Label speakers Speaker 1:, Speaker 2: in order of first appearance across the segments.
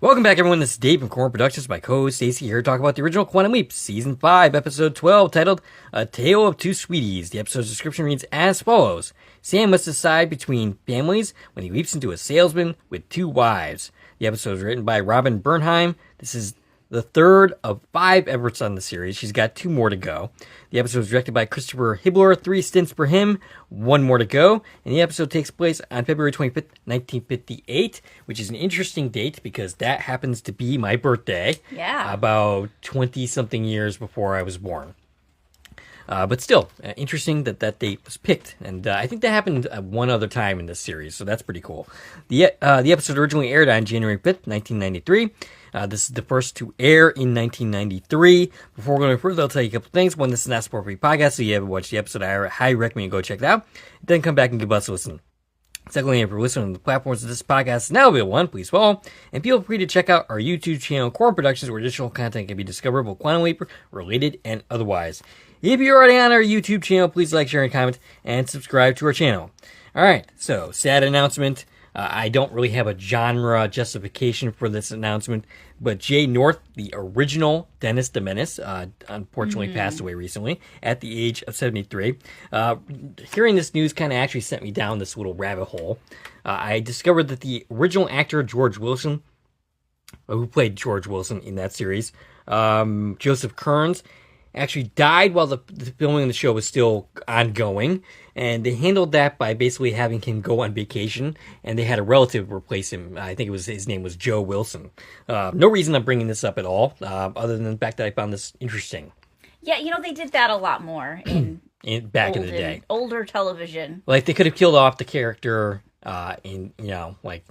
Speaker 1: Welcome back, everyone. This is Dave from Korman Productions. My co-host Stacie here to talk about the original Quantum Leap, Season 5, Episode 12, titled A Tale of Two Sweeties. The episode's description reads as follows. Sam must decide between families when he leaps into a salesman with two wives. The episode is written by Robin Bernheim. This is the third of 5 efforts on the series. She's got 2 more to go. The episode was directed by Christopher Hibbler, 3 stints for him, 1 more to go. And the episode takes place on February 25th, 1958, which is an interesting date because that happens to be my birthday.
Speaker 2: Yeah.
Speaker 1: About 20-something years before I was born. But still, interesting that that date was picked. And I think that happened one other time in this series, so that's pretty cool. The episode originally aired on January 5th, 1993. This is the first to air in 1993. Before going further, I'll tell you a couple things. One, this is not a sport-free podcast, so if you haven't watched the episode, I highly recommend you go check it out. Then come back and give us a listen. Secondly, if you're listening on the platforms of this podcast now available, please follow. And feel free to check out our YouTube channel, Korman Productions, where additional content can be discovered, both Quantum Leap related and otherwise. If you're already on our YouTube channel, please like, share, and comment, and subscribe to our channel. Alright, so, sad announcement. I don't really have a genre justification for this announcement, but Jay North, the original Dennis the Menace, unfortunately passed away recently at the age of 73. Hearing this news kind of actually sent me down this little rabbit hole. I discovered that the original actor, George Wilson, who played George Wilson in that series, Joseph Kearns, actually died while the filming of the show was still ongoing, and they handled that by basically having him go on vacation, and they had a relative replace him. I think his name was Joe Wilson. No reason I'm bringing this up at all, other than the fact that I found this interesting.
Speaker 2: Yeah, they did that a lot more in
Speaker 1: back in the day.
Speaker 2: Older television.
Speaker 1: Like, they could have killed off the character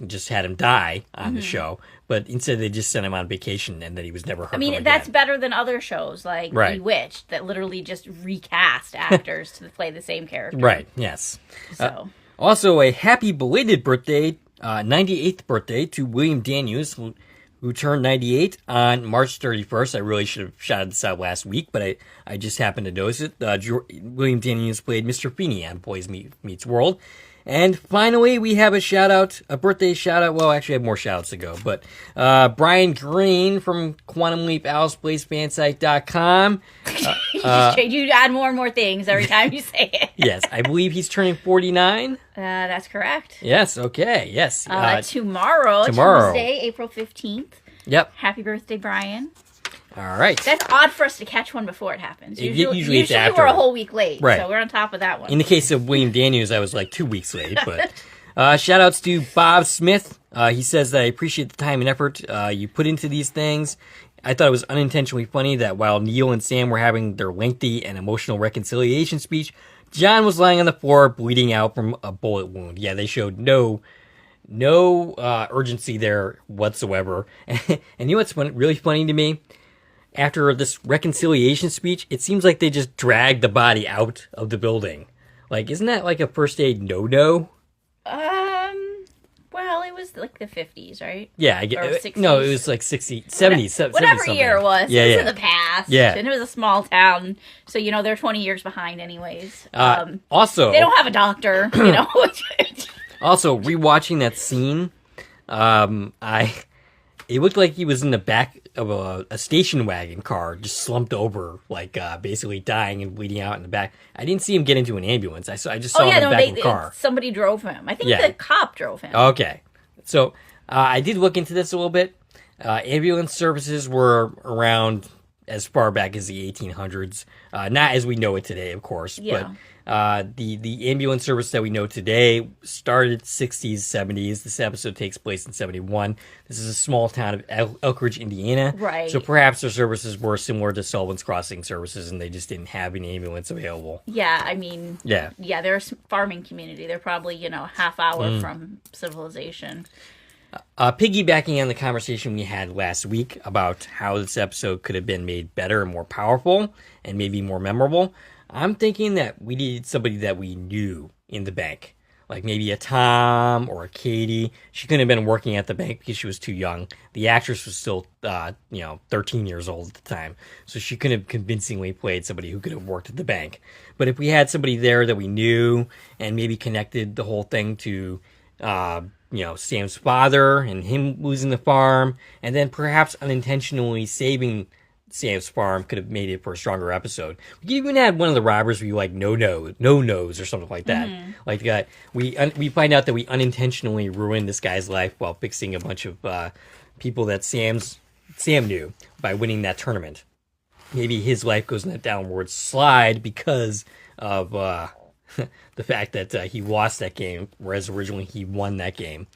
Speaker 1: just had him die on the show, but instead they just sent him on vacation and then he was never heard from again.
Speaker 2: That's better than other shows like Bewitched that literally just recast actors to play the same character.
Speaker 1: Right, yes.
Speaker 2: So.
Speaker 1: Also, a happy belated birthday, 98th birthday to William Daniels, who turned 98 on March 31st. I really should have shouted this out last week, but I just happened to notice it. William Daniels played Mr. Feeney on Boys Meets World. And finally, we have a birthday shout out. Well, actually, I have more shout outs to go, but Brian Green from Quantum Leap, AliceBlazeFansite.com.
Speaker 2: You add more and more things every time you say it.
Speaker 1: Yes, I believe he's turning 49.
Speaker 2: That's correct.
Speaker 1: Yes, okay, yes.
Speaker 2: Tomorrow, Tuesday, April 15th.
Speaker 1: Yep.
Speaker 2: Happy birthday, Brian.
Speaker 1: All right.
Speaker 2: That's odd for us to catch one before it happens. Usually
Speaker 1: it's after.
Speaker 2: We're a whole week late,
Speaker 1: right.
Speaker 2: So we're on top of that one.
Speaker 1: In the case of William Daniels, I was like 2 weeks late. But shout outs to Bob Smith. He says that I appreciate the time and effort you put into these things. I thought it was unintentionally funny that while Neil and Sam were having their lengthy and emotional reconciliation speech, John was lying on the floor bleeding out from a bullet wound. Yeah, they showed no urgency there whatsoever. And you know what's really funny to me? After this reconciliation speech, it seems like they just dragged the body out of the building. Like, isn't that like a first aid no-no?
Speaker 2: Well, it was like the 50s, right?
Speaker 1: Yeah, I get. 60s. No, it was like 60s, 70s,
Speaker 2: whatever year it was.
Speaker 1: Yeah,
Speaker 2: it was in the past.
Speaker 1: Yeah,
Speaker 2: and it was a small town, so they're 20 years behind, anyways.
Speaker 1: Also,
Speaker 2: they don't have a doctor.
Speaker 1: Also, rewatching that scene, it looked like he was in the back of a station wagon car, just slumped over, like basically dying and bleeding out in the back. I didn't see him get into an ambulance. I just saw him in the back of the car.
Speaker 2: Somebody drove him. I think the cop drove him.
Speaker 1: Okay. So I did look into this a little bit. Ambulance services were around as far back as the 1800s. Not as we know it today, of course.
Speaker 2: Yeah.
Speaker 1: But the ambulance service that we know today started 60s, 70s. This episode takes place in 71. This is a small town of Elk Ridge, Indiana.
Speaker 2: Right.
Speaker 1: So perhaps their services were similar to Sullivan's Crossing services, and they just didn't have an ambulance available.
Speaker 2: Yeah, I mean...
Speaker 1: Yeah.
Speaker 2: Yeah, they're a farming community. They're probably, half hour from civilization.
Speaker 1: Piggybacking on the conversation we had last week about how this episode could have been made better and more powerful and maybe more memorable, I'm thinking that we needed somebody that we knew in the bank. Like maybe a Tom or a Katie. She couldn't have been working at the bank because she was too young. The actress was still, 13 years old at the time. So she couldn't have convincingly played somebody who could have worked at the bank. But if we had somebody there that we knew and maybe connected the whole thing to, Sam's father and him losing the farm, and then perhaps unintentionally saving Sam's farm could have made it for a stronger episode. We even had one of the robbers where you no nose or something like that.
Speaker 2: Mm-hmm.
Speaker 1: Like that, we find out that we unintentionally ruined this guy's life while fixing a bunch of people that Sam knew by winning that tournament. Maybe his life goes in a downward slide because of the fact that he lost that game, whereas originally he won that game.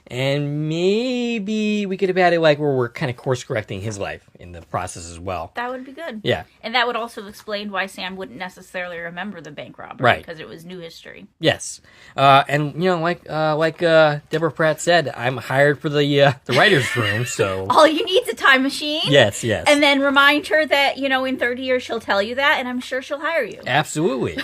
Speaker 1: And maybe we could have had it where we're kind of course correcting his life in the process as well.
Speaker 2: That would be good.
Speaker 1: Yeah.
Speaker 2: And that would also explain why Sam wouldn't necessarily remember the bank robbery.
Speaker 1: Right.
Speaker 2: Because it was new history.
Speaker 1: Yes. And, like Deborah Pratt said, I'm hired for the writer's room, so...
Speaker 2: All you need is a time machine.
Speaker 1: Yes.
Speaker 2: And then remind her that, in 30 years she'll tell you that, and I'm sure she'll hire you.
Speaker 1: Absolutely.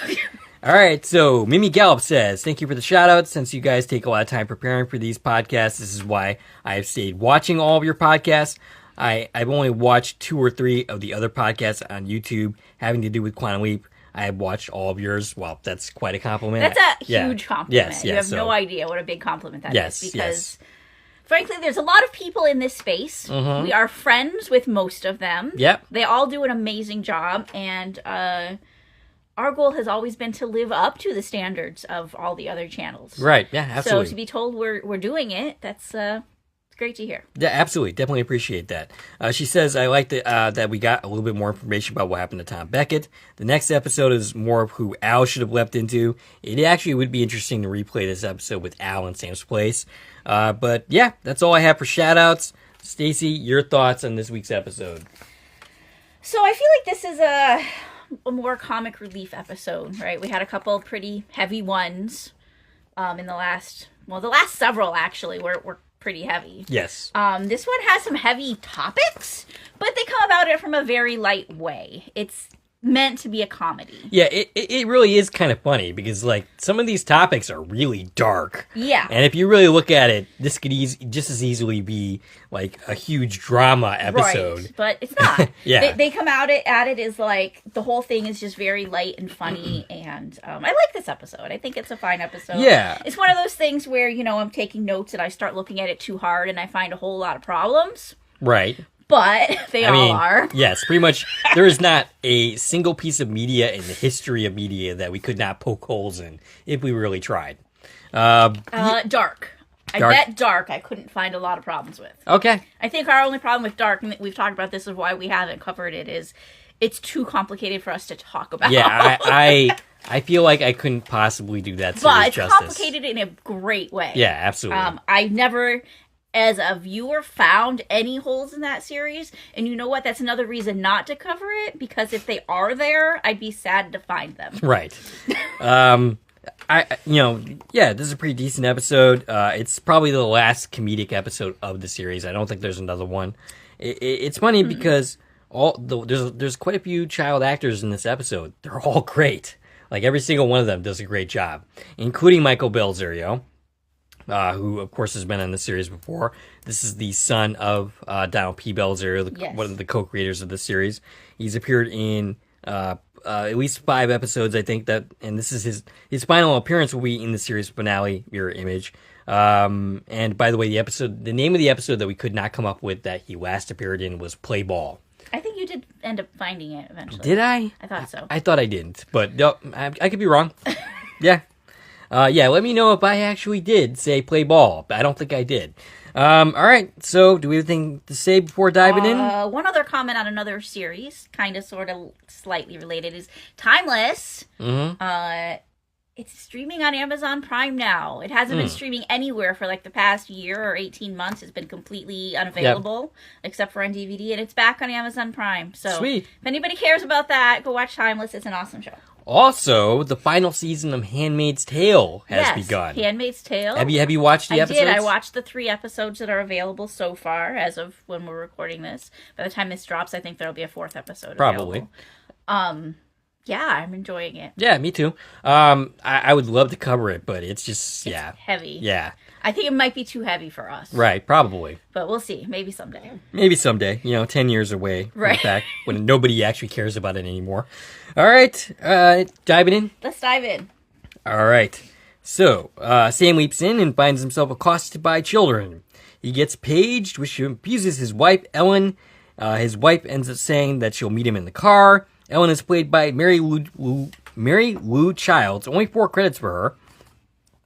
Speaker 1: All right, so Mimi Gallup says, thank you for the shout-outs. Since you guys take a lot of time preparing for these podcasts, this is why I have stayed watching all of your podcasts. I've only watched 2 or 3 of the other podcasts on YouTube having to do with Quantum Leap. I have watched all of yours. Well, that's quite a compliment.
Speaker 2: That's a huge compliment.
Speaker 1: Yes,
Speaker 2: you have no idea what a big compliment that is. Because,
Speaker 1: yes.
Speaker 2: frankly, there's a lot of people in this space.
Speaker 1: Mm-hmm.
Speaker 2: We are friends with most of them.
Speaker 1: Yep.
Speaker 2: They all do an amazing job, and... our goal has always been to live up to the standards of all the other channels.
Speaker 1: Right, yeah, absolutely.
Speaker 2: So to be told we're doing it, that's it's great to hear.
Speaker 1: Yeah, absolutely. Definitely appreciate that. She says, I like that we got a little bit more information about what happened to Tom Beckett. The next episode is more of who Al should have leapt into. It actually would be interesting to replay this episode with Al in Sam's place. But yeah, that's all I have for shout-outs. Stacie, your thoughts on this week's episode?
Speaker 2: So I feel like this is a more comic relief episode, right? We had a couple pretty heavy ones in the last several actually were pretty heavy.
Speaker 1: Yes.
Speaker 2: This one has some heavy topics, but they come about it from a very light way. It's meant to be a comedy.
Speaker 1: Yeah, it really is kind of funny because some of these topics are really dark.
Speaker 2: Yeah.
Speaker 1: And if you really look at it, this could just as easily be a huge drama episode.
Speaker 2: Right, but it's not.
Speaker 1: Yeah.
Speaker 2: They come at it as the whole thing is just very light and funny, and I like this episode. I think it's a fine episode.
Speaker 1: Yeah.
Speaker 2: It's one of those things where, I'm taking notes and I start looking at it too hard and I find a whole lot of problems.
Speaker 1: Right.
Speaker 2: But they all are.
Speaker 1: Yes, pretty much. There is not a single piece of media in the history of media that we could not poke holes in if we really tried.
Speaker 2: Dark. I bet Dark I couldn't find a lot of problems with.
Speaker 1: Okay.
Speaker 2: I think our only problem with Dark, and we've talked about this, is why we haven't covered it, is it's too complicated for us to talk about.
Speaker 1: Yeah, I feel like I couldn't possibly do that series
Speaker 2: but it's
Speaker 1: justice.
Speaker 2: complicated in a great way.
Speaker 1: Yeah, absolutely.
Speaker 2: I've never, as a viewer, found any holes in that series, and you know what? That's another reason not to cover it, because if they are there, I'd be sad to find them.
Speaker 1: Right. This is a pretty decent episode. It's probably the last comedic episode of the series. I don't think there's another one. It's funny because there's quite a few child actors in this episode. They're all great. Every single one of them does a great job, including Michael Belzerio, who of course has been on the series before. This is the son of Donald P. Belzerio, one of the co-creators of the series. He's appeared in at least 5 episodes, I think, and this is his final appearance will be in the series finale, Mirror Image. And by the way, the name of the episode that we could not come up with that he last appeared in was Play Ball.
Speaker 2: I think you did end up finding it eventually.
Speaker 1: Did I?
Speaker 2: I thought so.
Speaker 1: I thought I didn't, but no, I could be wrong. Yeah. Let me know if I actually did say Play Ball. I don't think I did. All right, so do we have anything to say before diving in?
Speaker 2: One other comment on another series, kind of, sort of, slightly related, is Timeless.
Speaker 1: Mm-hmm.
Speaker 2: It's streaming on Amazon Prime now. It hasn't been streaming anywhere for the past year or 18 months. It's been completely unavailable, except for on DVD, and it's back on Amazon Prime. So
Speaker 1: sweet.
Speaker 2: If anybody cares about that, go watch Timeless. It's an awesome show.
Speaker 1: Also, the final season of Handmaid's Tale has begun.
Speaker 2: Handmaid's Tale.
Speaker 1: Have you watched the episodes?
Speaker 2: I did. I watched the 3 episodes that are available so far as of when we're recording this. By the time this drops, I think there'll be a 4th episode
Speaker 1: Probably.
Speaker 2: Available. Yeah, I'm enjoying it.
Speaker 1: Yeah, me too. I would love to cover it, but it's just,
Speaker 2: it's heavy.
Speaker 1: Yeah.
Speaker 2: I think it might be too heavy for us.
Speaker 1: Right, probably.
Speaker 2: But we'll see. Maybe someday.
Speaker 1: Maybe someday. 10 years away.
Speaker 2: Right.
Speaker 1: In fact, when nobody actually cares about it anymore. All right. Diving in?
Speaker 2: Let's dive in.
Speaker 1: All right. So, Sam leaps in and finds himself accosted by children. He gets paged, which abuses his wife, Ellen. His wife ends up saying that she'll meet him in the car. Ellen is played by Mary Lou Childs. Only 4 credits for her.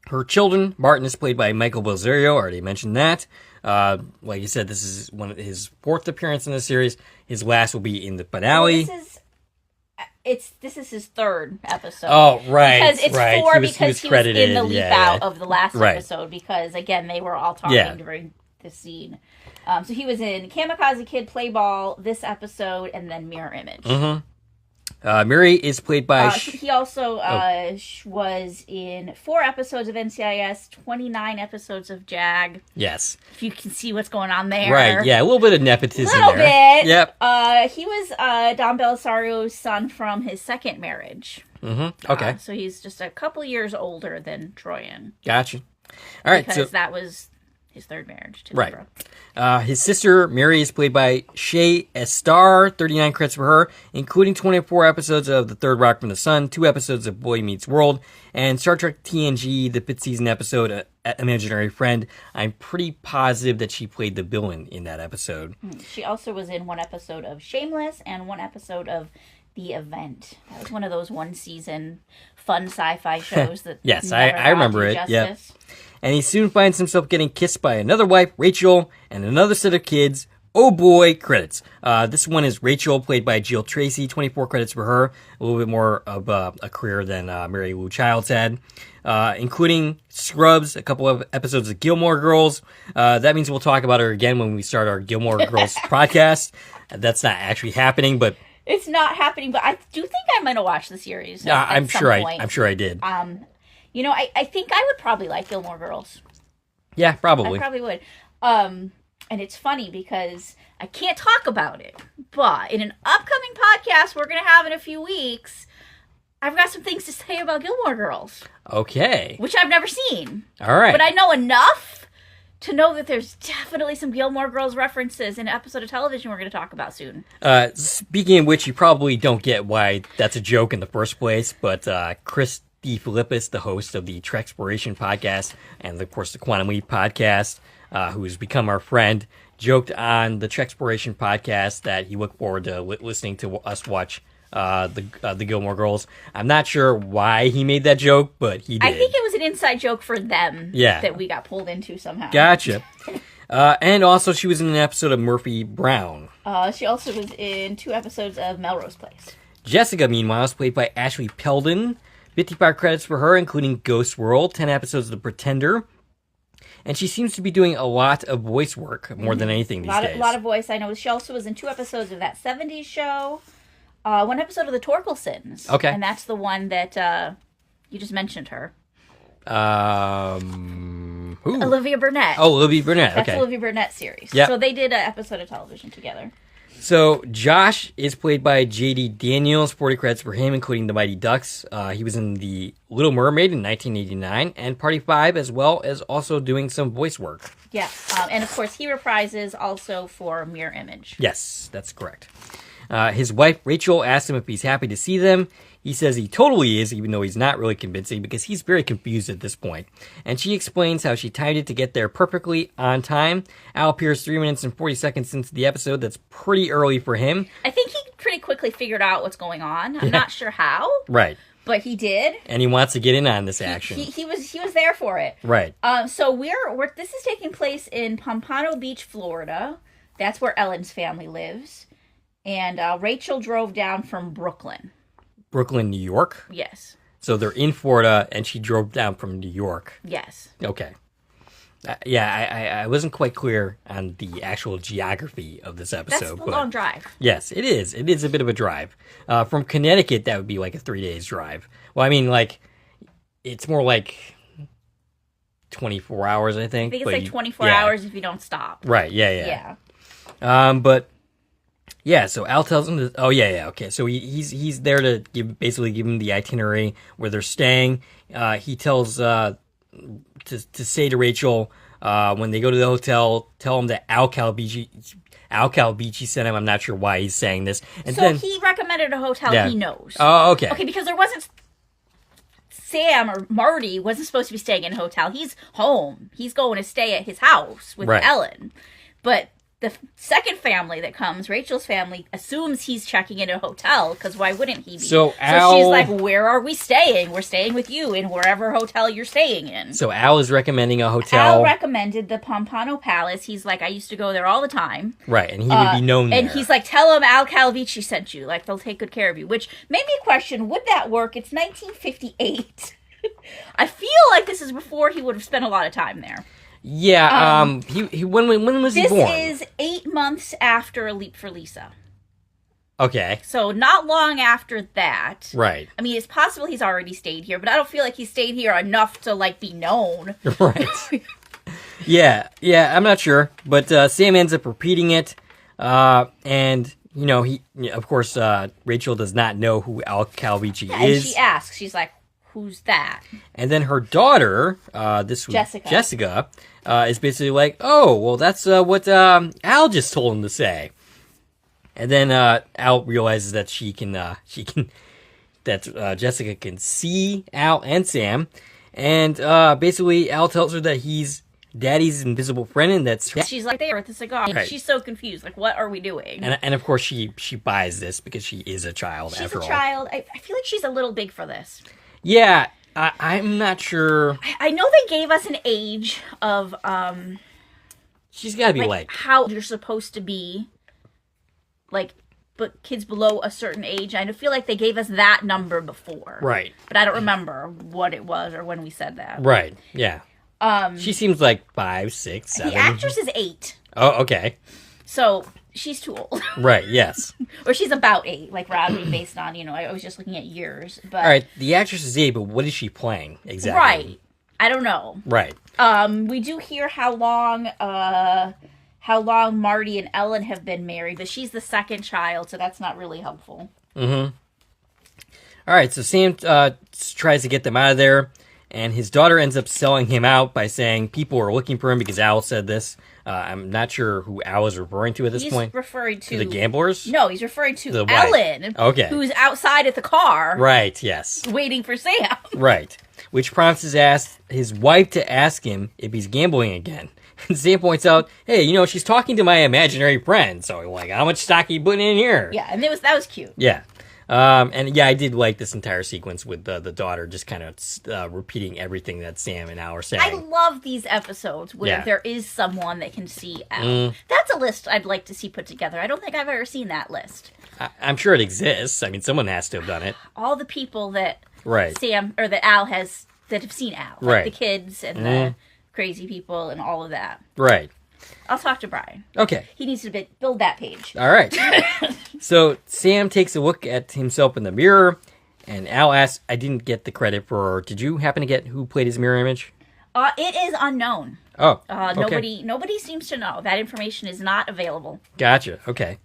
Speaker 1: Her children, Martin is played by Michael Belzerio. Already mentioned that. Like you said, this is one of his 4th appearance in the series. His last will be in the finale.
Speaker 2: Well, this is his 3rd episode.
Speaker 1: Oh, right.
Speaker 2: Because it's
Speaker 1: right.
Speaker 2: 4
Speaker 1: he
Speaker 2: because he was
Speaker 1: credited.
Speaker 2: in the leap out of the last
Speaker 1: Right.
Speaker 2: episode because, again, they were all talking during this scene. So he was in Kamikaze Kid, Play Ball, this episode, and then Mirror Image.
Speaker 1: Mm-hmm. Mary is played by...
Speaker 2: he also was in 4 episodes of NCIS, 29 episodes of JAG.
Speaker 1: Yes.
Speaker 2: If you can see what's going on there.
Speaker 1: Right, yeah, a little bit of nepotism
Speaker 2: there. A little bit.
Speaker 1: Yep.
Speaker 2: He was Don Belisario's son from his 2nd marriage.
Speaker 1: Mm-hmm. Okay.
Speaker 2: So he's just a couple years older than Troyan.
Speaker 1: Gotcha. All right,
Speaker 2: because that was his 3rd marriage to
Speaker 1: right.
Speaker 2: Deborah.
Speaker 1: His sister, Mary, is played by Shay Estar, 39 credits for her, including 24 episodes of The Third Rock from the Sun, 2 episodes of Boy Meets World, and Star Trek TNG, the 5th season episode, Imaginary Friend. I'm pretty positive that she played the villain in that episode.
Speaker 2: She also was in 1 episode of Shameless and 1 episode of The Event. That was one of those 1-season fun sci-fi shows that
Speaker 1: yes, I remember it. Yeah. And he soon finds himself getting kissed by another wife, Rachel, and another set of kids. Oh boy, credits. This one is Rachel, played by Jill Tracy, 24 credits for her. A little bit more of a career than Mary Lou Childs had. Including Scrubs, a couple of episodes of Gilmore Girls. That means we'll talk about her again when we start our Gilmore Girls podcast. That's not actually happening, but...
Speaker 2: It's not happening, but I do think I'm going to watch the series.
Speaker 1: I'm sure I did.
Speaker 2: You know, I think I would probably like Gilmore Girls.
Speaker 1: Yeah, probably.
Speaker 2: I probably would. And it's funny because I can't talk about it, but in an upcoming podcast we're going to have in a few weeks, I've got some things to say about Gilmore Girls.
Speaker 1: Okay.
Speaker 2: Which I've never seen.
Speaker 1: All right.
Speaker 2: But I know enough to know that there's definitely some Gilmore Girls references in an episode of television we're going to talk about soon.
Speaker 1: Speaking of which, you probably don't get why that's a joke in the first place, but Chris Philippus, the host of the Trek Exploration podcast and, of course, the Quantum Leap podcast, who has become our friend, joked on the Trek Exploration podcast that he looked forward to listening to us watch the Gilmore Girls. I'm not sure why he made that joke, but he did.
Speaker 2: I think it was an inside joke for them that we got pulled into somehow.
Speaker 1: Gotcha. And also, she was in an episode of Murphy Brown.
Speaker 2: She also was in 2 episodes of Melrose Place.
Speaker 1: Jessica, meanwhile, is played by Ashley Peldon. 55 credits for her, including Ghost World, 10 episodes of The Pretender. And she seems to be doing a lot of voice work, more than anything these days.
Speaker 2: A lot of voice. I know she also was in 2 episodes of That 70s Show. 1 episode of The Torkelsons.
Speaker 1: Okay.
Speaker 2: And that's the one that you just mentioned her.
Speaker 1: Who?
Speaker 2: Olivia Burnett.
Speaker 1: Oh, Olivia Burnett.
Speaker 2: That's
Speaker 1: okay.
Speaker 2: Olivia Burnett series.
Speaker 1: Yep.
Speaker 2: So they did an episode of television together.
Speaker 1: So Josh is played by J.D. Daniels, 40 credits for him, including The Mighty Ducks. He was in The Little Mermaid in 1989 and Party 5, as well as also doing some voice work.
Speaker 2: Yeah, and of course he reprises also for Mirror Image.
Speaker 1: Yes, that's correct. His wife, Rachel, asks him if he's happy to see them. He says he totally is, even though he's not really convincing, because he's very confused at this point. And she explains how she timed it to get there perfectly on time. Al appears 3 minutes and 40 seconds into the episode. That's pretty early for him.
Speaker 2: I think he pretty quickly figured out what's going on. I'm not sure how.
Speaker 1: Right.
Speaker 2: But he did.
Speaker 1: And he wants to get in on this action.
Speaker 2: He was there for it.
Speaker 1: Right.
Speaker 2: So this is taking place in Pompano Beach, Florida. That's where Ellen's family lives. And Rachel drove down from Brooklyn.
Speaker 1: Brooklyn, New York?
Speaker 2: Yes.
Speaker 1: So they're in Florida, and she drove down from New York.
Speaker 2: Yes.
Speaker 1: Okay. I wasn't quite clear on the actual geography of this episode.
Speaker 2: That's a long drive.
Speaker 1: Yes, it is. It is a bit of a drive. From Connecticut, that would be like a 3 days drive. Well, I mean, like, it's more like 24 hours, I think.
Speaker 2: I think it's like 24 hours if you don't stop.
Speaker 1: Right, yeah. But... yeah, so Al tells him to... okay. So he's there to basically give him the itinerary where they're staying. He tells to say to Rachel, when they go to the hotel, tell him that Al Calbici sent him. I'm not sure why he's saying this. And
Speaker 2: so
Speaker 1: then,
Speaker 2: he recommended a hotel he knows.
Speaker 1: Oh, okay.
Speaker 2: Okay, because there wasn't Sam or Marty wasn't supposed to be staying in a hotel. He's home. He's going to stay at his house with Ellen. But the second family that comes, Rachel's family, assumes he's checking in a hotel, because why wouldn't he be?
Speaker 1: So
Speaker 2: she's like, where are we staying? We're staying with you in wherever hotel you're staying in.
Speaker 1: So Al is recommending a hotel.
Speaker 2: Al recommended the Pompano Palace. He's like, I used to go there all the time.
Speaker 1: Right, and he would be known there.
Speaker 2: And he's like, tell him Al Calvici sent you. Like, they'll take good care of you. Which made me question, would that work? It's 1958. I feel like this is before he would have spent a lot of time there.
Speaker 1: Yeah, when was he born?
Speaker 2: This is 8 months after A Leap for Lisa.
Speaker 1: Okay.
Speaker 2: So not long after that.
Speaker 1: Right.
Speaker 2: I mean, it's possible he's already stayed here, but I don't feel like he stayed here enough to, like, be known.
Speaker 1: Right. Yeah, I'm not sure. But Sam ends up repeating it. And, of course, Rachel does not know who Al Calvici is.
Speaker 2: And she asks, she's like, who's that?
Speaker 1: And then her daughter, Jessica, is basically like, oh, well, that's what Al just told him to say. And then Al realizes that Jessica can see Al and Sam. And basically, Al tells her that he's Daddy's invisible friend, and that's...
Speaker 2: She's like there with the cigar. Right. She's so confused. Like, what are we doing?
Speaker 1: And of course, she buys this because she is a child, after all. She's a
Speaker 2: child. I feel like she's a little big for this.
Speaker 1: Yeah, I'm not sure.
Speaker 2: I know they gave us an age of...
Speaker 1: she's got to be like...
Speaker 2: how you're supposed to be, like, but kids below a certain age. I feel like they gave us that number before.
Speaker 1: Right.
Speaker 2: But I don't remember what it was or when we said that.
Speaker 1: Right, yeah. She seems like 5, 6, 7.
Speaker 2: The actress is 8.
Speaker 1: Oh, okay.
Speaker 2: So... she's too old.
Speaker 1: Right, yes.
Speaker 2: Or she's about 8, like rounding based on, I was just looking at years. But
Speaker 1: all right, the actress is 8, but what is she playing exactly?
Speaker 2: Right. I don't know.
Speaker 1: Right.
Speaker 2: We do hear how long Marty and Ellen have been married, but she's the second child, so that's not really helpful. Mm-hmm.
Speaker 1: All right, so Sam tries to get them out of there, and his daughter ends up selling him out by saying people are looking for him because Al said this. I'm not sure who Al is referring to at this point.
Speaker 2: He's referring to
Speaker 1: the gamblers?
Speaker 2: No, he's referring to Ellen, who's outside at the car.
Speaker 1: Right, yes.
Speaker 2: Waiting for Sam.
Speaker 1: Right, which prompts his wife to ask him if he's gambling again. And Sam points out, hey, she's talking to my imaginary friend, so like, how much stock are you putting in here?
Speaker 2: Yeah, and that was cute.
Speaker 1: Yeah. And yeah, I did like this entire sequence with the daughter just kind of repeating everything that Sam and Al are saying.
Speaker 2: I love these episodes where there is someone that can see Al. That's a list I'd like to see put together. I don't think I've ever seen that list.
Speaker 1: I'm sure it exists. I mean, someone has to have done it.
Speaker 2: All the people that Sam or that Al has that have seen Al, like the kids and the crazy people and all of that.
Speaker 1: Right.
Speaker 2: I'll talk to Brian.
Speaker 1: Okay.
Speaker 2: He needs to build that page.
Speaker 1: All right. So Sam takes a look at himself in the mirror, and Al asks, I didn't get the credit for... Did you happen to get who played his mirror image?
Speaker 2: It is unknown.
Speaker 1: Oh, okay.
Speaker 2: Nobody seems to know. That information is not available.
Speaker 1: Gotcha. Okay.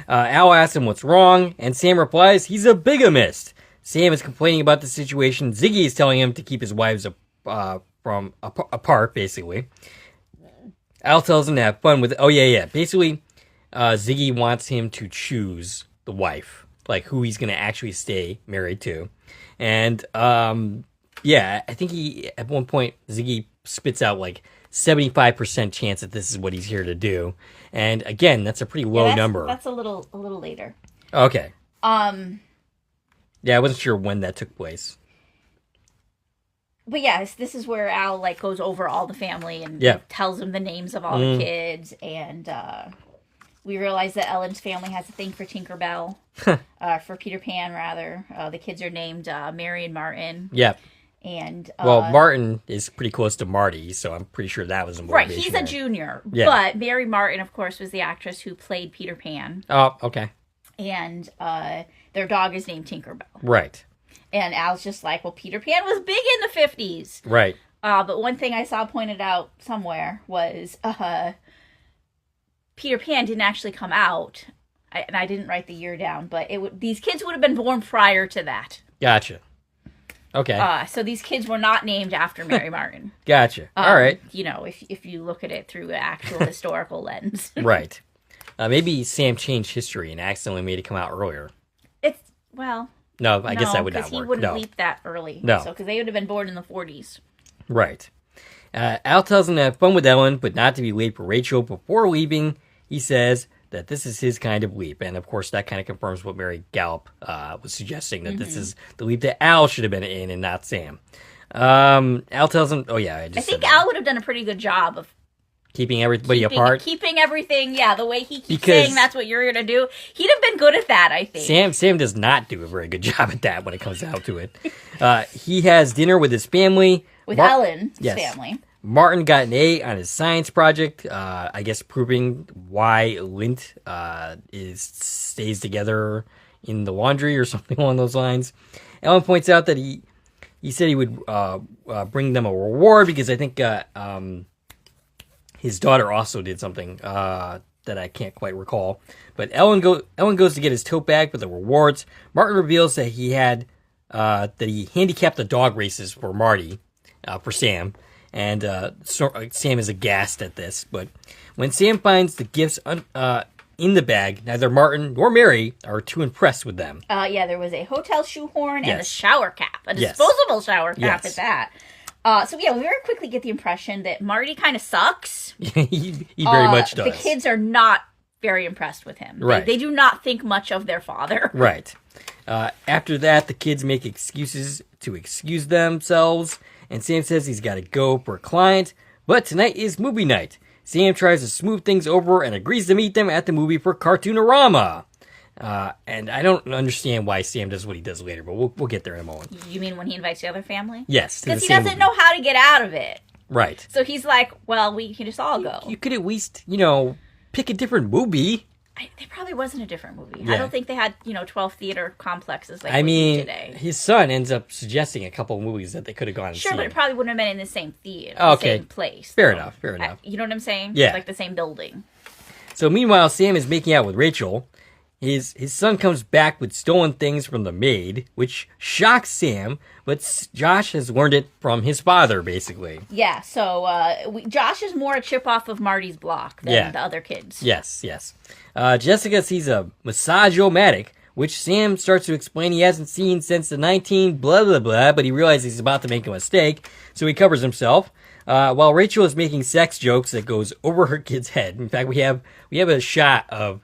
Speaker 1: Al asks him what's wrong, and Sam replies, he's a bigamist. Sam is complaining about the situation. Ziggy is telling him to keep his wives apart, basically. Al tells him to have fun with it. Oh, yeah. Basically, Ziggy wants him to choose the wife, like who he's going to actually stay married to. And, I think at one point, Ziggy spits out like 75% chance that this is what he's here to do. And again, that's a pretty low number.
Speaker 2: That's a little later.
Speaker 1: Okay. Yeah, I wasn't sure when that took place.
Speaker 2: But yes, this is where Al like goes over all the family and tells him the names of all the kids, and we realize that Ellen's family has a thing for Tinkerbell, for Peter Pan rather. The kids are named Mary and Martin. Yep. And
Speaker 1: Martin is pretty close to Marty, so I'm pretty sure that was a motivation.
Speaker 2: Right, he's a junior. Yeah. But Mary Martin, of course, was the actress who played Peter Pan.
Speaker 1: Oh, okay.
Speaker 2: And their dog is named Tinkerbell.
Speaker 1: Right.
Speaker 2: And Al's just like, well, Peter Pan was big in the 50s.
Speaker 1: Right.
Speaker 2: But one thing I saw pointed out somewhere was Peter Pan didn't actually come out. And I didn't write the year down, but these kids would have been born prior to that.
Speaker 1: Gotcha. Okay.
Speaker 2: So these kids were not named after Mary Martin.
Speaker 1: Gotcha. All right.
Speaker 2: If you look at it through an actual historical lens.
Speaker 1: Right. Maybe Sam changed history and accidentally made it come out earlier. No, I guess that would not
Speaker 2: because he
Speaker 1: work.
Speaker 2: wouldn't
Speaker 1: No.
Speaker 2: leap that early.
Speaker 1: No.
Speaker 2: So, because they would have been born in the 40s.
Speaker 1: Right. Al tells him to have fun with Ellen, but not to be late for Rachel. Before leaving, he says that this is his kind of leap. And, of course, that kind of confirms what Mary Gallup was suggesting, that this is the leap that Al should have been in and not Sam. Al tells him, I
Speaker 2: think Al would have done a pretty good job of
Speaker 1: keeping everybody apart.
Speaker 2: Keeping everything, the way he keeps saying that's what you're going to do. He'd have been good at that, I think.
Speaker 1: Sam does not do a very good job at that when it comes down to it. He has dinner with his family.
Speaker 2: With Ellen's family.
Speaker 1: Martin got an A on his science project, I guess proving why lint stays together in the laundry or something along those lines. Ellen points out that he said he would bring them a reward because I think his daughter also did something that I can't quite recall. But Ellen goes to get his tote bag for the rewards. Martin reveals that he handicapped the dog races for Marty, for Sam. And Sam is aghast at this. But when Sam finds the gifts in the bag, neither Martin nor Mary are too impressed with them.
Speaker 2: There was a hotel shoehorn and a shower cap. A disposable shower cap at that. We very quickly get the impression that Marty kind of sucks.
Speaker 1: he very much does.
Speaker 2: The kids are not very impressed with him.
Speaker 1: Right.
Speaker 2: They do not think much of their father.
Speaker 1: Right. After that, the kids make excuses to excuse themselves. And Sam says he's got to go for a client, but tonight is movie night. Sam tries to smooth things over and agrees to meet them at the movie for Cartoonorama. And I don't understand why Sam does what he does later, but we'll get there in a moment.
Speaker 2: You mean when he invites the other family?
Speaker 1: Yes.
Speaker 2: Because he doesn't know how to get out of it.
Speaker 1: Right.
Speaker 2: So he's like, well, we can just all go.
Speaker 1: You could at least, pick a different movie.
Speaker 2: There probably wasn't a different movie.
Speaker 1: Yeah.
Speaker 2: I don't think they had, 12 theater complexes like we do today.
Speaker 1: His son ends up suggesting a couple of movies that they could have gone and seen.
Speaker 2: Sure, but it probably wouldn't have been in the same theater,
Speaker 1: the
Speaker 2: same place.
Speaker 1: Fair enough.
Speaker 2: You know what I'm saying?
Speaker 1: Yeah.
Speaker 2: Like the same building.
Speaker 1: So meanwhile, Sam is making out with Rachel. His son comes back with stolen things from the maid, which shocks Sam, but Josh has learned it from his father, basically.
Speaker 2: Yeah, so Josh is more a chip off of Marty's block than the other kids.
Speaker 1: Yes. Jessica sees a massage-o-matic, which Sam starts to explain he hasn't seen since the 19 blah blah blah, but he realizes he's about to make a mistake, so he covers himself. While Rachel is making sex jokes that goes over her kid's head. In fact, we have a shot of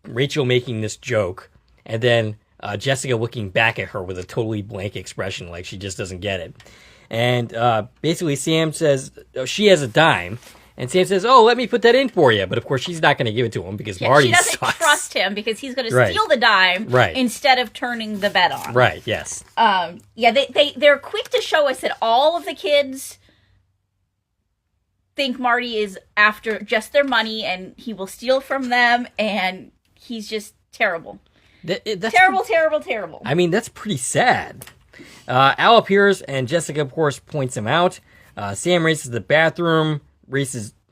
Speaker 1: Rachel making this joke, and then Jessica looking back at her with a totally blank expression, like she just doesn't get it. And basically, Sam says she has a dime, and Sam says, "Oh, let me put that in for you." But of course, she's not going to give it to him because Marty
Speaker 2: she doesn't
Speaker 1: sucks.
Speaker 2: Trust him because he's going to steal the dime instead of turning the bet on.
Speaker 1: Right. Yes.
Speaker 2: They're quick to show us that all of the kids think Marty is after just their money and he will steal from them, and he's just terrible. That's terrible.
Speaker 1: I mean, that's pretty sad. Al appears and Jessica, of course, points him out. Sam races to the bathroom,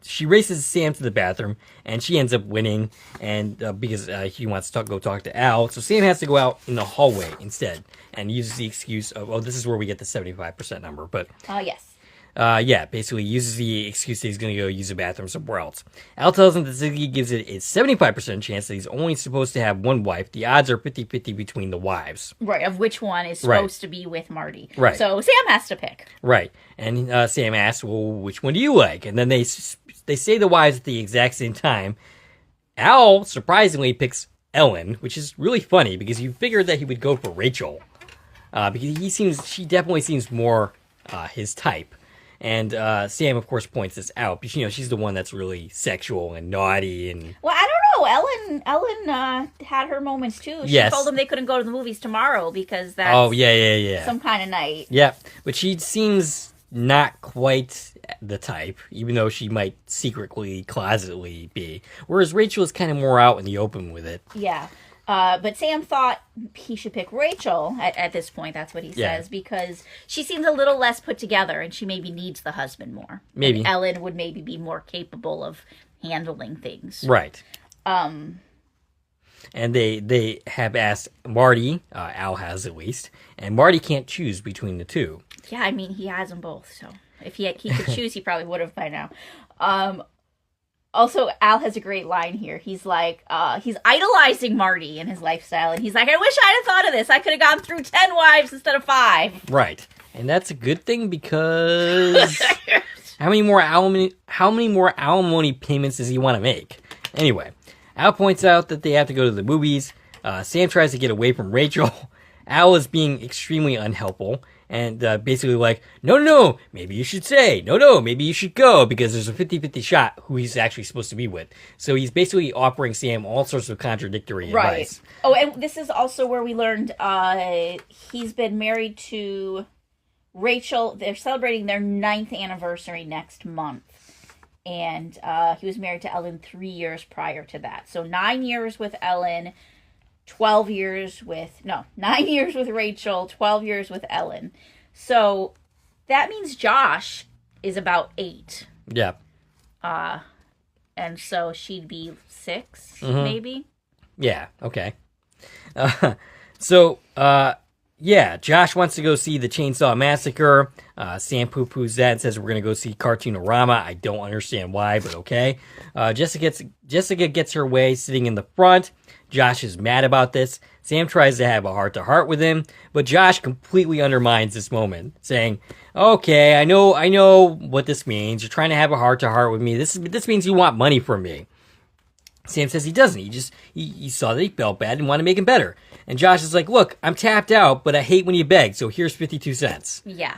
Speaker 1: She races Sam to the bathroom, and she ends up winning, and because he wants to go talk to Al. So Sam has to go out in the hallway instead and uses the excuse of, this is where we get the 75% number. But
Speaker 2: yes.
Speaker 1: Basically uses the excuse that he's going to go use the bathroom somewhere else. Al tells him that Ziggy gives it a 75% chance that he's only supposed to have one wife. The odds are 50-50 between the wives.
Speaker 2: Right, of which one is supposed to be with Marty.
Speaker 1: Right.
Speaker 2: So Sam has to pick.
Speaker 1: Right. And Sam asks, well, which one do you like? And then they say the wives at the exact same time. Al, surprisingly, picks Ellen, which is really funny because you figured that he would go for Rachel. Because she definitely seems more his type. And Sam, of course, points this out. But, she's the one that's really sexual and naughty. And
Speaker 2: well, I don't know. Ellen had her moments, too. She told them they couldn't go to the movies tomorrow because that's some kind of night.
Speaker 1: Yeah, but she seems not quite the type, even though she might secretly, closetedly be. Whereas Rachel is kind of more out in the open with it.
Speaker 2: Yeah. But Sam thought he should pick Rachel at this point. That's what he says, because she seems a little less put together and she maybe needs the husband more.
Speaker 1: Maybe.
Speaker 2: And Ellen would maybe be more capable of handling things.
Speaker 1: Right. And they have asked Marty, Al has at least, and Marty can't choose between the two. Yeah,
Speaker 2: I mean, he has them both, so if he could choose, he probably would have by now. Also, Al has a great line here. He's like, he's idolizing Marty and his lifestyle, and he's like, I wish I'd have thought of this. I could have gone through 10 wives instead of 5.
Speaker 1: Right. And that's a good thing because how many more alimony payments does he want to make? Anyway, Al points out that they have to go to the movies. Sam tries to get away from Rachel. Al is being extremely unhelpful and basically like, no, maybe you should stay. No, maybe you should go because there's a 50-50 shot who he's actually supposed to be with. So he's basically offering Sam all sorts of contradictory advice.
Speaker 2: Oh, and this is also where we learned he's been married to Rachel. They're celebrating their 9th anniversary next month. And he was married to Ellen 3 years prior to that. So 9 years with Ellen, 9 years with Rachel, 12 years with Ellen. So that means Josh is about 8.
Speaker 1: Yeah.
Speaker 2: And so she'd be 6, maybe?
Speaker 1: Yeah, okay. Yeah, Josh wants to go see the Chainsaw Massacre. Sam poo-poos that and says we're going to go see Cartoonorama. I don't understand why, but okay. Jessica gets her way sitting in the front. Josh is mad about this. Sam tries to have a heart-to-heart with him, but Josh completely undermines this moment, saying, okay, I know what this means. You're trying to have a heart-to-heart with me. This means you want money from me. Sam says he doesn't. He saw that he felt bad and wanted to make him better. And Josh is like, look, I'm tapped out, but I hate when you beg, so here's 52 cents.
Speaker 2: Yeah.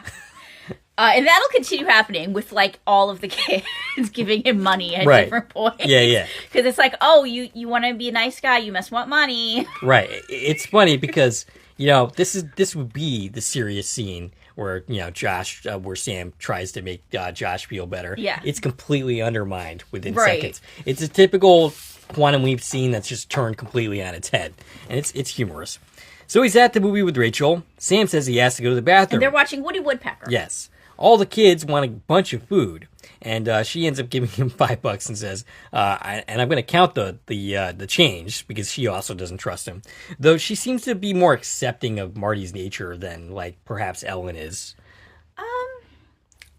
Speaker 2: And that'll continue happening with, like, all of the kids giving him money at different points.
Speaker 1: Yeah.
Speaker 2: Because it's like, oh, you want to be a nice guy, you must want money.
Speaker 1: Right. It's funny because, this would be the serious scene where, where Sam tries to make Josh feel better.
Speaker 2: Yeah.
Speaker 1: It's completely undermined within seconds. It's a typical Quantum Leap scene that's just turned completely on its head. And it's humorous. So he's at the movie with Rachel. Sam says he has to go to the bathroom.
Speaker 2: And they're watching Woody Woodpecker.
Speaker 1: Yes. All the kids want a bunch of food. And she ends up giving him $5 and says, and I'm going to count the change because she also doesn't trust him. Though she seems to be more accepting of Marty's nature than, like, perhaps Ellen is.
Speaker 2: I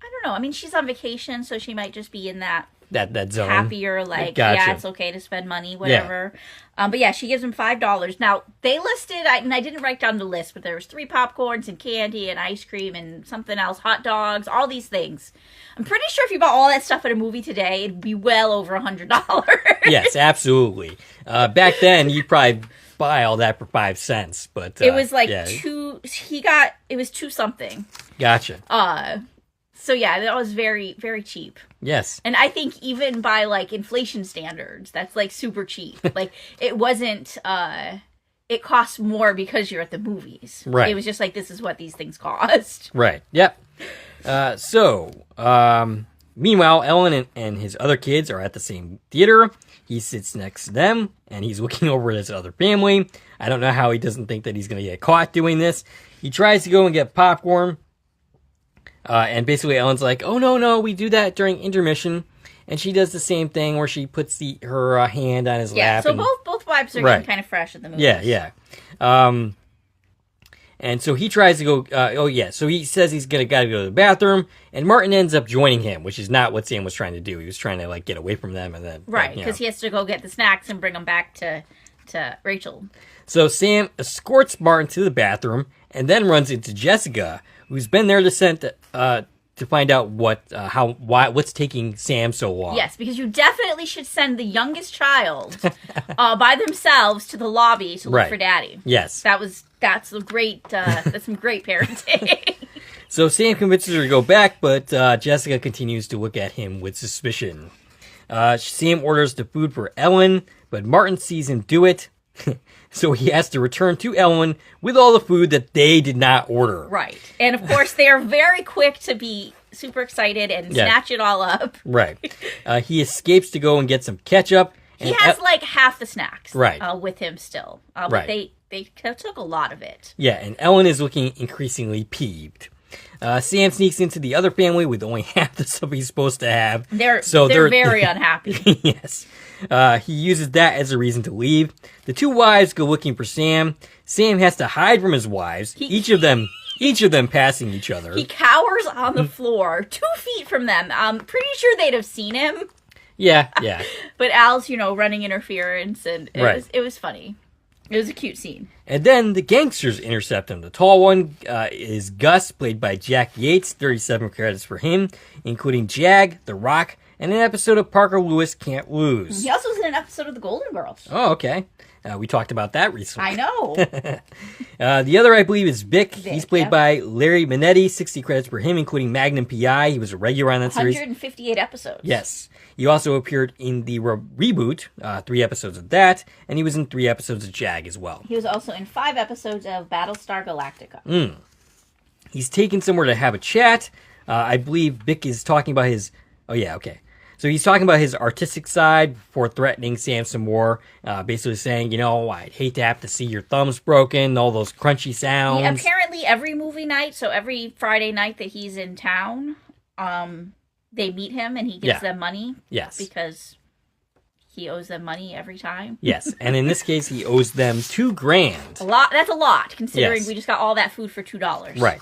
Speaker 2: don't know. I mean, she's on vacation, so she might just be in that
Speaker 1: zone.
Speaker 2: Happier, like,
Speaker 1: Gotcha.
Speaker 2: Yeah, it's okay to spend money, whatever. Yeah. But yeah, she gives him $5. Now, they listed, and I didn't write down the list, but there was 3 popcorns and candy and ice cream and something else, hot dogs, all these things. I'm pretty sure if you bought all that stuff at a movie today, it'd be well over $100.
Speaker 1: Yes, absolutely. Back then, you'd probably buy all that for 5 cents, but
Speaker 2: it was like it was 2 something.
Speaker 1: Gotcha.
Speaker 2: So yeah, that was very, very cheap.
Speaker 1: Yes.
Speaker 2: And I think even by, like, inflation standards, that's, like, super cheap. Like, it wasn't, it costs more because you're at the movies.
Speaker 1: Right.
Speaker 2: It was just like, this is what these things cost.
Speaker 1: Right. Yep. Meanwhile, Ellen and his other kids are at the same theater. He sits next to them, and he's looking over at his other family. I don't know how he doesn't think that he's going to get caught doing this. He tries to go and get popcorn. And basically Ellen's like, oh, no, we do that during intermission. And she does the same thing where she puts her hand on his lap.
Speaker 2: Yeah, so both vibes are getting kind of fresh at the movies.
Speaker 1: Yeah. And so he tries to go, so he says he's gotta go to the bathroom, and Martin ends up joining him, which is not what Sam was trying to do. He was trying to, like, get away from them and then...
Speaker 2: Right, because he has to go get the snacks and bring them back to Rachel.
Speaker 1: So Sam escorts Martin to the bathroom, and then runs into Jessica, who's been there to find out what's taking Sam so long.
Speaker 2: Yes, because you definitely should send the youngest child by themselves to the lobby to look for Daddy.
Speaker 1: Yes,
Speaker 2: that's some great parenting.
Speaker 1: So Sam convinces her to go back, but Jessica continues to look at him with suspicion. Sam orders the food for Ellen, but Martin sees him do it. So he has to return to Ellen with all the food that they did not order.
Speaker 2: Right. And of course, they are very quick to be super excited and snatch it all up.
Speaker 1: Right. He escapes to go and get some ketchup.
Speaker 2: He has like half the snacks with him still. But they took a lot of it.
Speaker 1: Yeah, and Ellen is looking increasingly peeved. Sam sneaks into the other family with only half the stuff he's supposed to have.
Speaker 2: They're very unhappy.
Speaker 1: Yes. He uses that as a reason to leave. The 2 wives go looking for Sam. Sam has to hide from his wives, each of them passing each other.
Speaker 2: He cowers on the floor 2 feet from them. I'm pretty sure they'd have seen him.
Speaker 1: Yeah, yeah.
Speaker 2: But Al's, running interference, and it was funny. It was a cute scene.
Speaker 1: And then the gangsters intercept him. The tall one is Gus, played by Jack Yates, 37 credits for him, including Jag, The Rock, and an episode of Parker Lewis Can't Lose.
Speaker 2: He also was in an episode of The Golden Girls.
Speaker 1: Oh, okay. We talked about that recently.
Speaker 2: I know.
Speaker 1: The other, I believe, is Vic. He's played
Speaker 2: yeah.
Speaker 1: by Larry Manetti, 60 credits for him, including Magnum P.I. He was a regular on that series.
Speaker 2: 158 episodes.
Speaker 1: Yes. He also appeared in the reboot, 3 episodes of that, and he was in 3 episodes of Jag as well.
Speaker 2: He was also in 5 episodes of Battlestar Galactica.
Speaker 1: He's taken somewhere to have a chat. I believe Vic is talking about his... Oh, yeah, okay. So he's talking about his artistic side before threatening Sam some more, basically saying, I'd hate to have to see your thumbs broken, all those crunchy sounds.
Speaker 2: Yeah, apparently every movie night, so every Friday night that he's in town, they meet him and he gives them money.
Speaker 1: Yes.
Speaker 2: Because he owes them money every time.
Speaker 1: Yes, and in this case, he owes them $2,000.
Speaker 2: A lot. That's a lot, considering
Speaker 1: Yes.
Speaker 2: we just got all that food for $2.
Speaker 1: Right.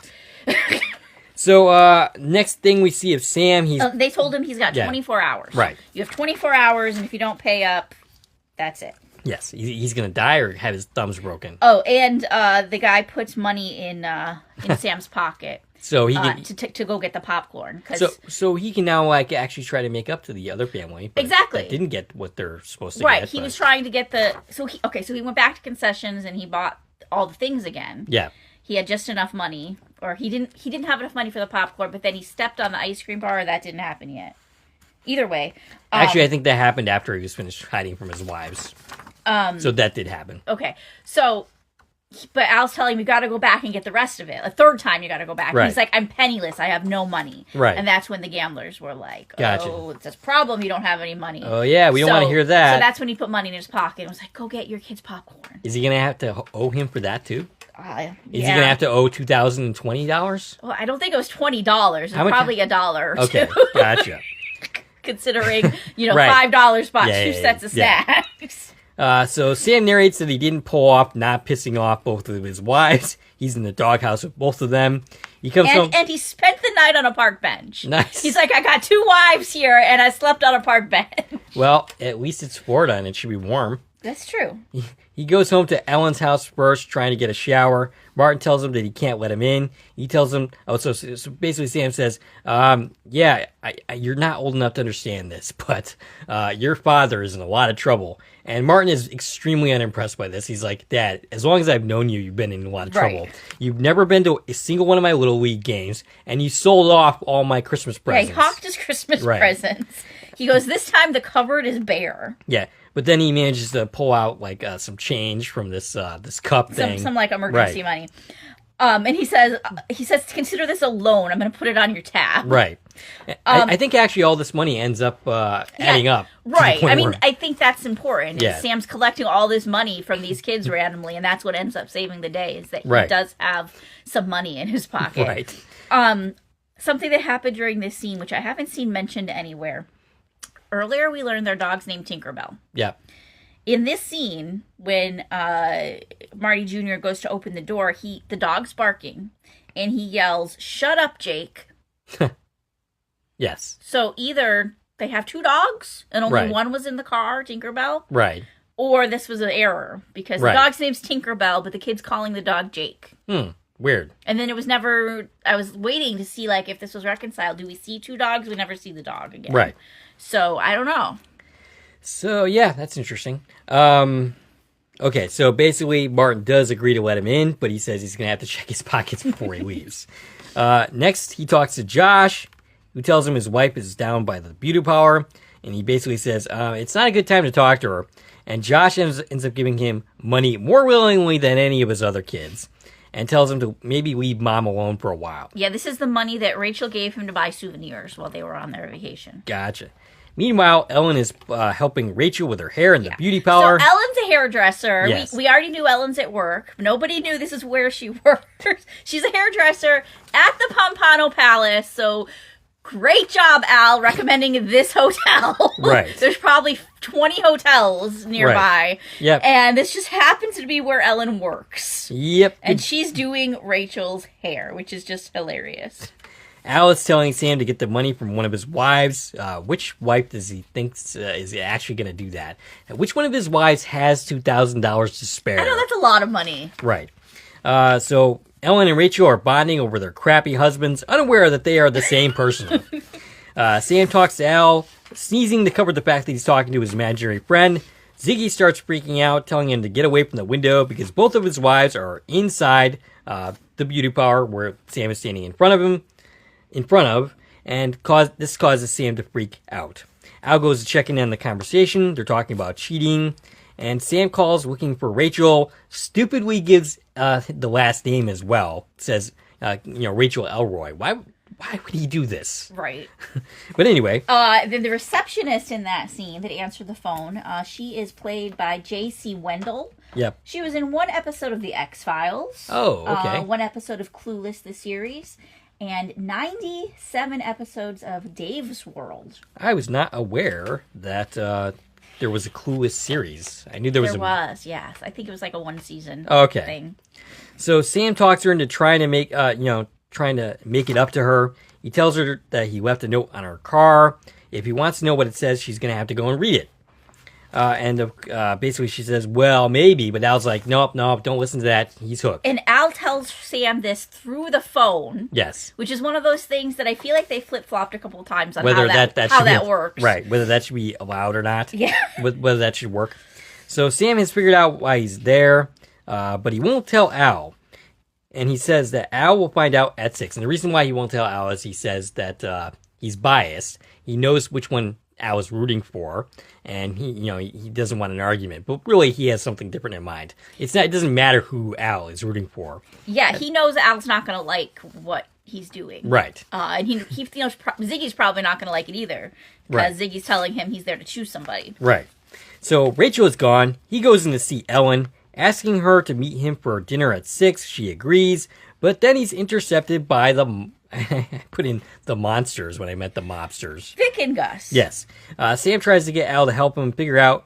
Speaker 1: So, next thing we see of Sam,
Speaker 2: they told him he's got 24 hours.
Speaker 1: Right.
Speaker 2: You have 24 hours, and if you don't pay up, that's it.
Speaker 1: Yes, he's going to die or have his thumbs broken.
Speaker 2: Oh, and the guy puts money in Sam's pocket.
Speaker 1: So he can,
Speaker 2: to go get the popcorn.
Speaker 1: So he can now actually try to make up to the other family. But
Speaker 2: exactly.
Speaker 1: Didn't get what they're supposed to
Speaker 2: get.
Speaker 1: Right.
Speaker 2: He was trying to get so he went back to concessions and he bought all the things again.
Speaker 1: Yeah.
Speaker 2: He had just enough money, or he didn't have enough money for the popcorn, but then he stepped on the ice cream bar. That didn't happen yet. Either way.
Speaker 1: Actually, I think that happened after he was finished hiding from his wives. So that did happen.
Speaker 2: Okay. So, but Al's telling him, you got to go back and get the rest of it. A third time you got to go back.
Speaker 1: Right.
Speaker 2: He's like, I'm penniless. I have no money.
Speaker 1: Right.
Speaker 2: And that's when the gamblers were like,
Speaker 1: Gotcha.
Speaker 2: Oh, it's a problem. You don't have any money.
Speaker 1: Oh, yeah. We don't want to hear that.
Speaker 2: So that's when he put money in his pocket and was like, go get your kid's popcorn.
Speaker 1: Is he going to have to owe him for that, too?
Speaker 2: Yeah.
Speaker 1: Is he going to have to owe $2,020?
Speaker 2: Well, I don't think it was $20. It was probably $1 or
Speaker 1: okay.
Speaker 2: two.
Speaker 1: Gotcha.
Speaker 2: Considering,
Speaker 1: right.
Speaker 2: $5 bought 2 sets of snacks.
Speaker 1: So Sam narrates that he didn't pull off not pissing off both of his wives. He's in the doghouse with both of them. He comes home.
Speaker 2: And he spent the night on a park bench.
Speaker 1: Nice.
Speaker 2: He's like, I got 2 wives here, and I slept on a park bench.
Speaker 1: Well, at least it's Florida, and it should be warm.
Speaker 2: That's true.
Speaker 1: He goes home to Ellen's house first, trying to get a shower. Martin tells him that he can't let him in. He tells him, so basically Sam says, you're not old enough to understand this, but your father is in a lot of trouble. And Martin is extremely unimpressed by this. He's like, Dad, as long as I've known you, you've been in a lot of trouble.
Speaker 2: Right.
Speaker 1: You've never been to a single one of my Little League games, and you sold off all my Christmas presents.
Speaker 2: Yeah, he hawked his Christmas presents. He goes, this time the cupboard is bare.
Speaker 1: Yeah. But then he manages to pull out some change from this cup thing,
Speaker 2: some emergency money. And he says, consider this a loan. I'm going to put it on your tab.
Speaker 1: Right. I think actually all this money ends up adding up.
Speaker 2: Right. I mean, I think that's important.
Speaker 1: Yeah.
Speaker 2: Sam's collecting all this money from these kids randomly, and that's what ends up saving the day. Is that he does have some money in his pocket.
Speaker 1: Right.
Speaker 2: Something that happened during this scene, which I haven't seen mentioned anywhere. Earlier, we learned their dog's named Tinkerbell.
Speaker 1: Yeah.
Speaker 2: In this scene, when Marty Jr. goes to open the door, the dog's barking, and he yells, "Shut up, Jake."
Speaker 1: Yes.
Speaker 2: So either they have 2 dogs, and only one was in the car, Tinkerbell.
Speaker 1: Right.
Speaker 2: Or this was an error, because the dog's name's Tinkerbell, but the kid's calling the dog Jake.
Speaker 1: Weird.
Speaker 2: And then it was never... I was waiting to see, if this was reconciled. Do we see 2 dogs? We never see the dog again.
Speaker 1: Right.
Speaker 2: So, I don't know.
Speaker 1: So, yeah, that's interesting. Okay, so basically, Martin does agree to let him in, but he says he's going to have to check his pockets before he leaves. Next, he talks to Josh, who tells him his wife is down by the beauty power, and he basically says, it's not a good time to talk to her. And Josh ends up giving him money more willingly than any of his other kids, and tells him to maybe leave Mom alone for a while.
Speaker 2: Yeah, this is the money that Rachel gave him to buy souvenirs while they were on their vacation.
Speaker 1: Gotcha. Meanwhile, Ellen is helping Rachel with her hair and the beauty power.
Speaker 2: So Ellen's a hairdresser.
Speaker 1: Yes.
Speaker 2: We already knew Ellen's at work. Nobody knew this is where she works. She's a hairdresser at the Pompano Palace. So great job, Al, recommending this hotel.
Speaker 1: Right.
Speaker 2: There's probably 20 hotels nearby.
Speaker 1: Right. Yep.
Speaker 2: And this just happens to be where Ellen works.
Speaker 1: Yep.
Speaker 2: And she's doing Rachel's hair, which is just hilarious.
Speaker 1: Al is telling Sam to get the money from one of his wives. Which wife does he think is actually going to do that? And which one of his wives has $2,000 to spare?
Speaker 2: I know that's a lot of money.
Speaker 1: Right. So Ellen and Rachel are bonding over their crappy husbands, unaware that they are the same person. Sam talks to Al, sneezing to cover the fact that he's talking to his imaginary friend. Ziggy starts freaking out, telling him to get away from the window because both of his wives are inside the beauty parlor where Sam is standing in front of, and this causes Sam to freak out. Al goes to check in on the conversation. They're talking about cheating, and Sam calls looking for Rachel. Stupidly gives the last name as well. Says, Rachel Elroy. Why would he do this?
Speaker 2: Right.
Speaker 1: But anyway.
Speaker 2: Then the receptionist in that scene that answered the phone, she is played by J.C. Wendell.
Speaker 1: Yep.
Speaker 2: She was in one episode of The X-Files.
Speaker 1: Oh, okay.
Speaker 2: One episode of Clueless, the series, and 97 episodes of Dave's World.
Speaker 1: I was not aware that there was a Clueless series. I knew there was.
Speaker 2: Yes. I think it was like a one-season thing.
Speaker 1: So Sam talks her into trying to make it up to her. He tells her that he left a note on her car. If he wants to know what it says, she's going to have to go and read it. Basically she says, well, maybe, but Al's like, nope, don't listen to that. He's hooked.
Speaker 2: And Al tells Sam this through the phone.
Speaker 1: Yes.
Speaker 2: Which is one of those things that I feel like they flip-flopped a couple of times on
Speaker 1: whether
Speaker 2: how that works.
Speaker 1: Right, whether that should be allowed or not.
Speaker 2: Yeah.
Speaker 1: Whether that should work. So Sam has figured out why he's there, but he won't tell Al. And he says that Al will find out at 6. And the reason why he won't tell Al is he says that he's biased. He knows which one Al is rooting for, and he doesn't want an argument. But really, he has something different in mind. It doesn't matter who Al is rooting for.
Speaker 2: Yeah, he knows Al's not going to like what he's doing.
Speaker 1: Right.
Speaker 2: And he knows Ziggy's probably not going to like it either, because Ziggy's telling him he's there to choose somebody.
Speaker 1: Right. So Rachel is gone. He goes in to see Ellen, asking her to meet him for dinner at 6. She agrees, but then he's intercepted by I put in the monsters when I meant the mobsters.
Speaker 2: Vic and Gus.
Speaker 1: Yes. Sam tries to get Al to help him figure out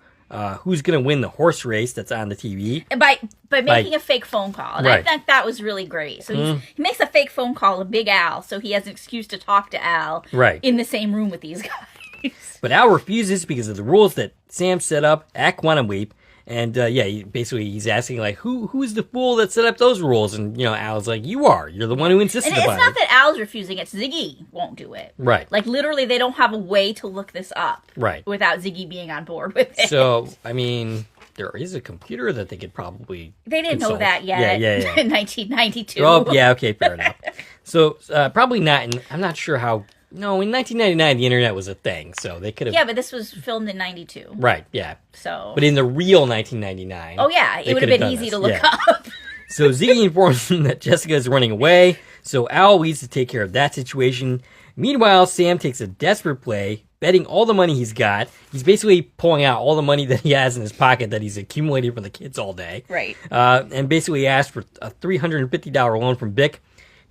Speaker 1: who's going to win the horse race that's on the TV.
Speaker 2: And by making a fake phone call. And I think that was really great. So he makes a fake phone call to Big Al, so he has an excuse to talk to Al in the same room with these guys.
Speaker 1: But Al refuses because of the rules that Sam set up at Quantum Leap. And, he's asking, like, who's the fool that set up those rules? And, Al's like, you are. You're the one who insisted
Speaker 2: upon it.
Speaker 1: And
Speaker 2: it's not that Al's refusing. It's Ziggy won't do it.
Speaker 1: Right.
Speaker 2: Like, literally, they don't have a way to look this up.
Speaker 1: Right.
Speaker 2: Without Ziggy being on board with it.
Speaker 1: So, I mean, there is a computer that they could probably
Speaker 2: They didn't
Speaker 1: consult.
Speaker 2: know that yet.
Speaker 1: Yeah.
Speaker 2: In 1992.
Speaker 1: Oh, yeah, okay, fair enough. So, probably not. I'm not sure how... No, in 1999, the internet was a thing, so they could have...
Speaker 2: Yeah, but this was filmed in 92.
Speaker 1: Right, yeah.
Speaker 2: So...
Speaker 1: But in the real 1999...
Speaker 2: Oh, yeah, it would have been easy to look up.
Speaker 1: So Ziggy informs him that Jessica is running away, so Al leaves to take care of that situation. Meanwhile, Sam takes a desperate play, betting all the money he's got. He's basically pulling out all the money that he has in his pocket that he's accumulated from the kids all day.
Speaker 2: Right.
Speaker 1: And basically asked for a $350 loan from Vic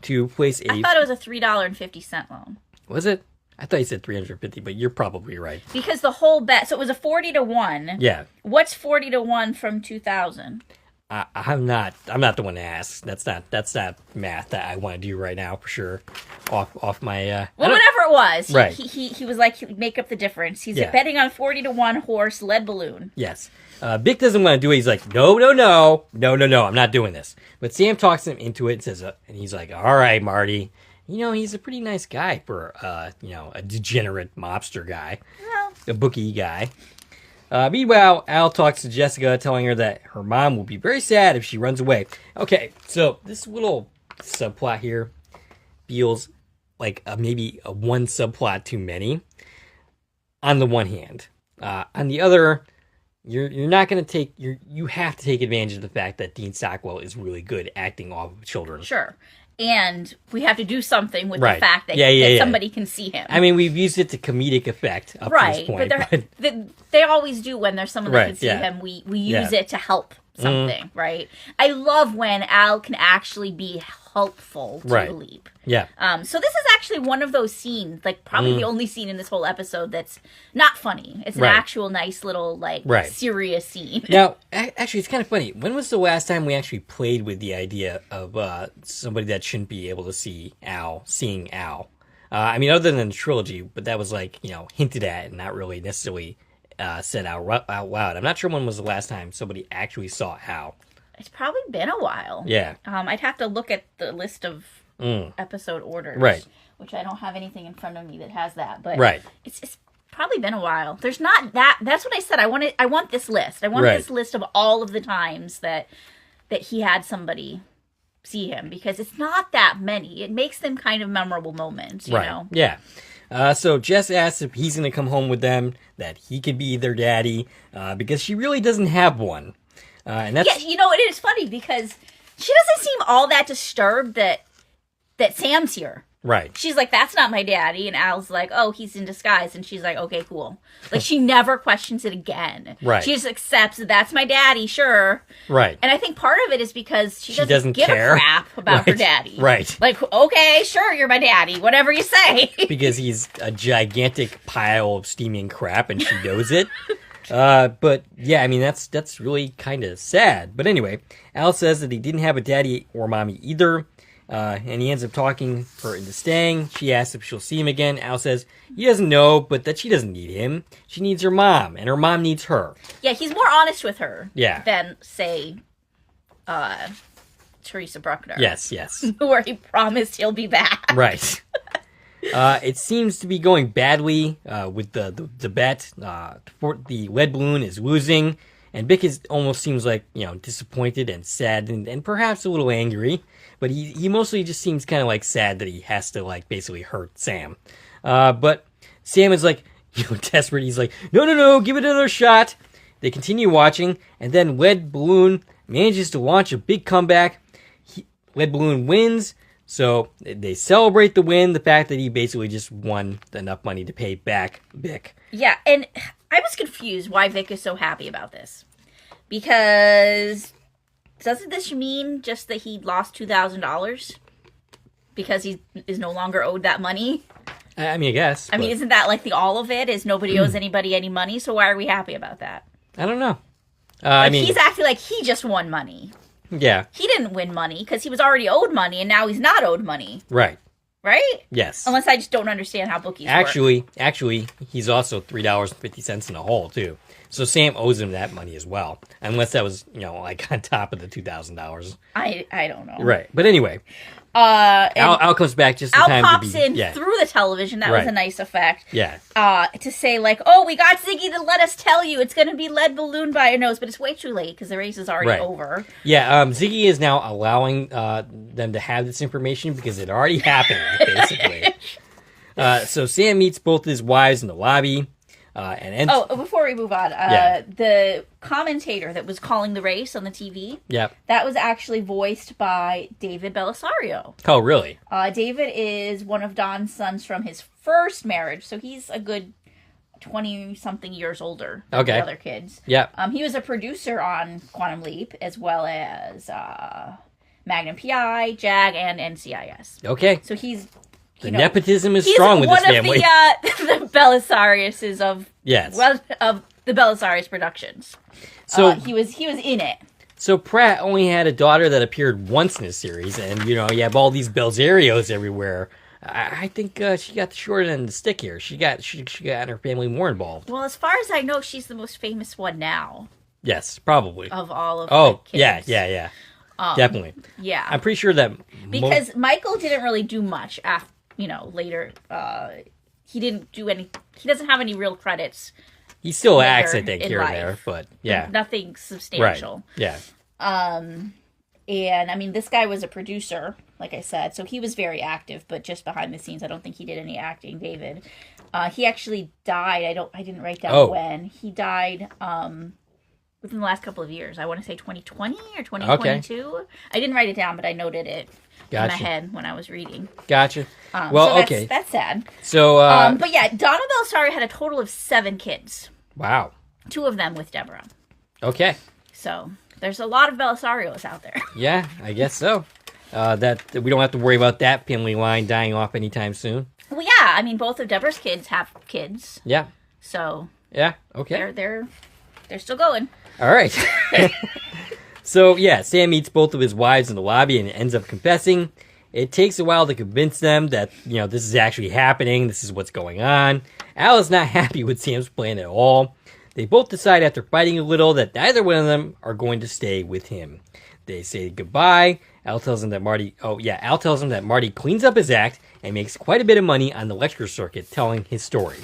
Speaker 1: to place a...
Speaker 2: I thought it was a $3.50 loan.
Speaker 1: Was it? I thought you said 350, but you're probably right.
Speaker 2: Because the whole bet, so it was a 40-1.
Speaker 1: Yeah.
Speaker 2: What's 40-1 from 2000?
Speaker 1: I'm not the one to ask. That's not math that I want to do right now for sure. Off my
Speaker 2: whatever it was.
Speaker 1: Right.
Speaker 2: He was like, he would make up the difference. He's betting on 40-1 horse lead balloon.
Speaker 1: Yes. Vic doesn't want to do it. He's like, no, I'm not doing this. But Sam talks him into it and says, and he's like, all right, Marty. He's a pretty nice guy for, a degenerate mobster guy.
Speaker 2: Well.
Speaker 1: A bookie guy. Meanwhile, Al talks to Jessica, telling her that her mom will be very sad if she runs away. Okay, so this little subplot here feels like maybe one subplot too many. On the one hand. On the other, you're not going to take... You have to take advantage of the fact that Dean Stockwell is really good acting off of children.
Speaker 2: Sure. And we have to do something with the fact that, somebody can see him.
Speaker 1: I mean, we've used it to comedic effect up to this point.
Speaker 2: But they always do when there's someone that can see him. We use it to help something, right? I love when Al can actually be helpful to Leap.
Speaker 1: Yeah.
Speaker 2: So this is actually one of those scenes, like probably the only scene in this whole episode that's not funny. It's an actual nice little, serious scene.
Speaker 1: Now, actually, it's kind of funny. When was the last time we actually played with the idea of somebody that shouldn't be able to see Al, seeing Al? I mean, other than the trilogy, but that was like, hinted at and not really necessarily said out loud. I'm not sure when was the last time somebody actually saw Hal.
Speaker 2: It's probably been a while.
Speaker 1: Yeah.
Speaker 2: I'd have to look at the list of episode orders.
Speaker 1: Right.
Speaker 2: Which I don't have anything in front of me that has that. But
Speaker 1: right.
Speaker 2: It's probably been a while. There's not that. That's what I said. I want this list. I want this list of all of the times that he had somebody see him, because it's not that many. It makes them kind of memorable moments, you know?
Speaker 1: Yeah. So Jess asks if he's going to come home with them, that he could be their daddy, because she really doesn't have one. And that's...
Speaker 2: Yeah, it is funny because she doesn't seem all that disturbed that Sam's here.
Speaker 1: Right.
Speaker 2: She's like, that's not my daddy. And Al's like, oh, he's in disguise. And she's like, okay, cool. Like, she never questions it again.
Speaker 1: Right.
Speaker 2: She just accepts that that's my daddy, sure.
Speaker 1: Right.
Speaker 2: And I think part of it is because she doesn't give
Speaker 1: care.
Speaker 2: a crap about her daddy.
Speaker 1: Right.
Speaker 2: Like, okay, sure, you're my daddy. Whatever you say.
Speaker 1: Because he's a gigantic pile of steaming crap and she knows it. But yeah, I mean, that's really kind of sad. But anyway, Al says that he didn't have a daddy or mommy either. And he ends up talking her into staying. She asks if she'll see him again. Al says he doesn't know, but that she doesn't need him. She needs her mom, and her mom needs her.
Speaker 2: Yeah, he's more honest with her than, say, Teresa Bruckner.
Speaker 1: Yes.
Speaker 2: Where he promised he'll be back.
Speaker 1: Right. It seems to be going badly with the bet. The lead balloon is losing, and Bick almost seems like, disappointed and sad and perhaps a little angry. But he mostly just seems kind of like sad that he has to like basically hurt Sam. But Sam is like, desperate. He's like, no, give it another shot. They continue watching, and then Lead Balloon manages to launch a big comeback. Lead Balloon wins, so they celebrate the win, the fact that he basically just won enough money to pay back Vic.
Speaker 2: Yeah, and I was confused why Vic is so happy about this. Because... doesn't this mean just that he lost $2,000 because he is no longer owed that money?
Speaker 1: I mean, I guess.
Speaker 2: I mean, isn't that like the all of it? Is nobody owes anybody any money? So why are we happy about that?
Speaker 1: I don't know.
Speaker 2: He's acting like he just won money.
Speaker 1: Yeah.
Speaker 2: He didn't win money because he was already owed money, and now he's not owed money.
Speaker 1: Right.
Speaker 2: Right?
Speaker 1: Yes.
Speaker 2: Unless I just don't understand how bookies work.
Speaker 1: Actually, he's also $3.50 in the hole, too. So Sam owes him that money as well. Unless that was, like on top of the $2,000.
Speaker 2: I don't know.
Speaker 1: Right. But anyway. Al comes back just in
Speaker 2: Al
Speaker 1: time
Speaker 2: pops
Speaker 1: to be...
Speaker 2: in through the television. That was a nice effect.
Speaker 1: Yeah.
Speaker 2: To say, like, oh, we got Ziggy to let us tell you it's going to be Lead Balloon by your nose. But it's way too late because the race is already over.
Speaker 1: Yeah, Ziggy is now allowing them to have this information because it already happened, basically. So Sam meets both his wives in the lobby. Before we move on, the commentator that was calling the race on the TV, that was actually voiced by David Belisario. Oh, really?
Speaker 2: David is one of Don's sons from his first marriage, so he's a good 20-something years older than the other kids.
Speaker 1: Yeah.
Speaker 2: He was a producer on Quantum Leap, as well as Magnum PI, JAG, and NCIS. Okay. So he's...
Speaker 1: The nepotism is strong with this family.
Speaker 2: He's one of the Belisariuses of the Belisarius Productions. So he was in it.
Speaker 1: So Pratt only had a daughter that appeared once in the series, and you have all these Belzerios everywhere. I think she got the short end of the stick here. She got her family more involved.
Speaker 2: Well, as far as I know, she's the most famous one now.
Speaker 1: Yes, probably
Speaker 2: of all of the kids.
Speaker 1: Yeah. Definitely.
Speaker 2: Yeah,
Speaker 1: I'm pretty sure that
Speaker 2: because Michael didn't really do much after. Later, he didn't do any. He doesn't have any real credits.
Speaker 1: He still acts, I think, here and there, but
Speaker 2: nothing substantial.
Speaker 1: Right. Yeah.
Speaker 2: And I mean, this guy was a producer, like I said, so he was very active, but just behind the scenes. I don't think he did any acting. David, he actually died. I didn't write down when he died. Within the last couple of years, I want to say 2020 or 2022. Okay. I didn't write it down, but I noted it. In my head when I was reading.
Speaker 1: Gotcha.
Speaker 2: So that's sad.
Speaker 1: So,
Speaker 2: but yeah, Donna Belisario had a total of 7 kids.
Speaker 1: Wow.
Speaker 2: 2 of them with Deborah.
Speaker 1: Okay.
Speaker 2: So there's a lot of Belisarios out there.
Speaker 1: Yeah, I guess so. That we don't have to worry about that family line dying off anytime soon.
Speaker 2: Well, yeah. I mean, both of Deborah's kids have kids.
Speaker 1: Yeah.
Speaker 2: So.
Speaker 1: Yeah. Okay.
Speaker 2: They're still going.
Speaker 1: All right. So, yeah, Sam meets both of his wives in the lobby and ends up confessing. It takes a while to convince them that, this is actually happening, this is what's going on. Al is not happy with Sam's plan at all. They both decide after fighting a little that neither one of them are going to stay with him. They say goodbye. Al tells him that Marty cleans up his act and makes quite a bit of money on the lecture circuit telling his story.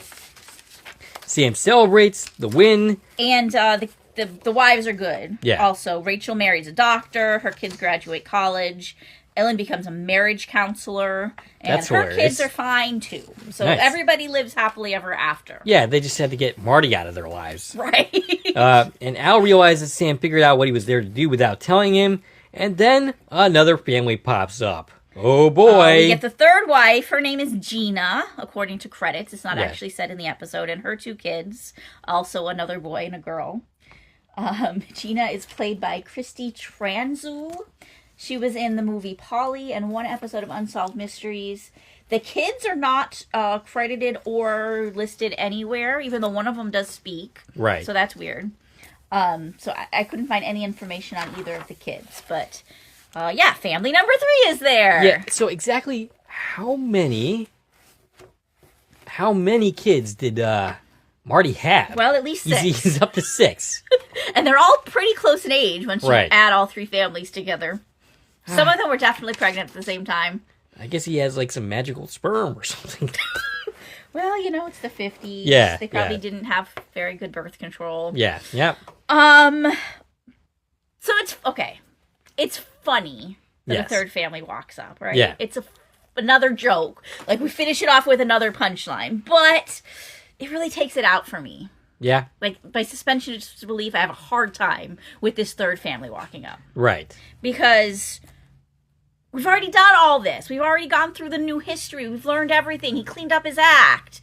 Speaker 1: Sam celebrates the win.
Speaker 2: And the wives are good.
Speaker 1: Yeah.
Speaker 2: Also, Rachel marries a doctor. Her kids graduate college. Ellen becomes a marriage counselor. And
Speaker 1: That's
Speaker 2: her
Speaker 1: hilarious.
Speaker 2: kids are fine, too. So
Speaker 1: Nice.
Speaker 2: Everybody lives happily ever after.
Speaker 1: Yeah, they just had to get Marty out of their lives.
Speaker 2: Right.
Speaker 1: And Al realizes Sam figured out what he was there to do without telling him. And then another family pops up. Oh, boy.
Speaker 2: We get the third wife. Her name is Gina, according to credits. It's not
Speaker 1: Yeah.
Speaker 2: actually said in the episode. And her 2 kids, also another boy and a girl. Gina is played by Christy Tranzu. She was in the movie Polly and 1 episode of Unsolved Mysteries. The kids are not credited or listed anywhere, even though one of them does speak.
Speaker 1: Right.
Speaker 2: So that's weird. So I couldn't find any information on either of the kids. But, family number 3 is there.
Speaker 1: Yeah, so exactly how many kids did Marty have?
Speaker 2: Well, at least 6.
Speaker 1: He's up to 6.
Speaker 2: And they're all pretty close in age once you
Speaker 1: Right.
Speaker 2: add all 3 families together. Some of them were definitely pregnant at the same time.
Speaker 1: I guess he has like some magical sperm or something.
Speaker 2: Well, it's the 50s.
Speaker 1: Yeah,
Speaker 2: They probably
Speaker 1: yeah.
Speaker 2: didn't have very good birth control.
Speaker 1: Yeah, yeah.
Speaker 2: So it's okay. It's funny that
Speaker 1: Yes.
Speaker 2: the third family walks up, right?
Speaker 1: Yeah.
Speaker 2: It's another joke. Like, we finish it off with another punchline, but it really takes it out for me.
Speaker 1: Yeah,
Speaker 2: Like, by suspension of disbelief, I have a hard time with this third family walking up.
Speaker 1: right.
Speaker 2: Because we've already done all this. We've already gone through the new history. We've learned everything. He cleaned up his act.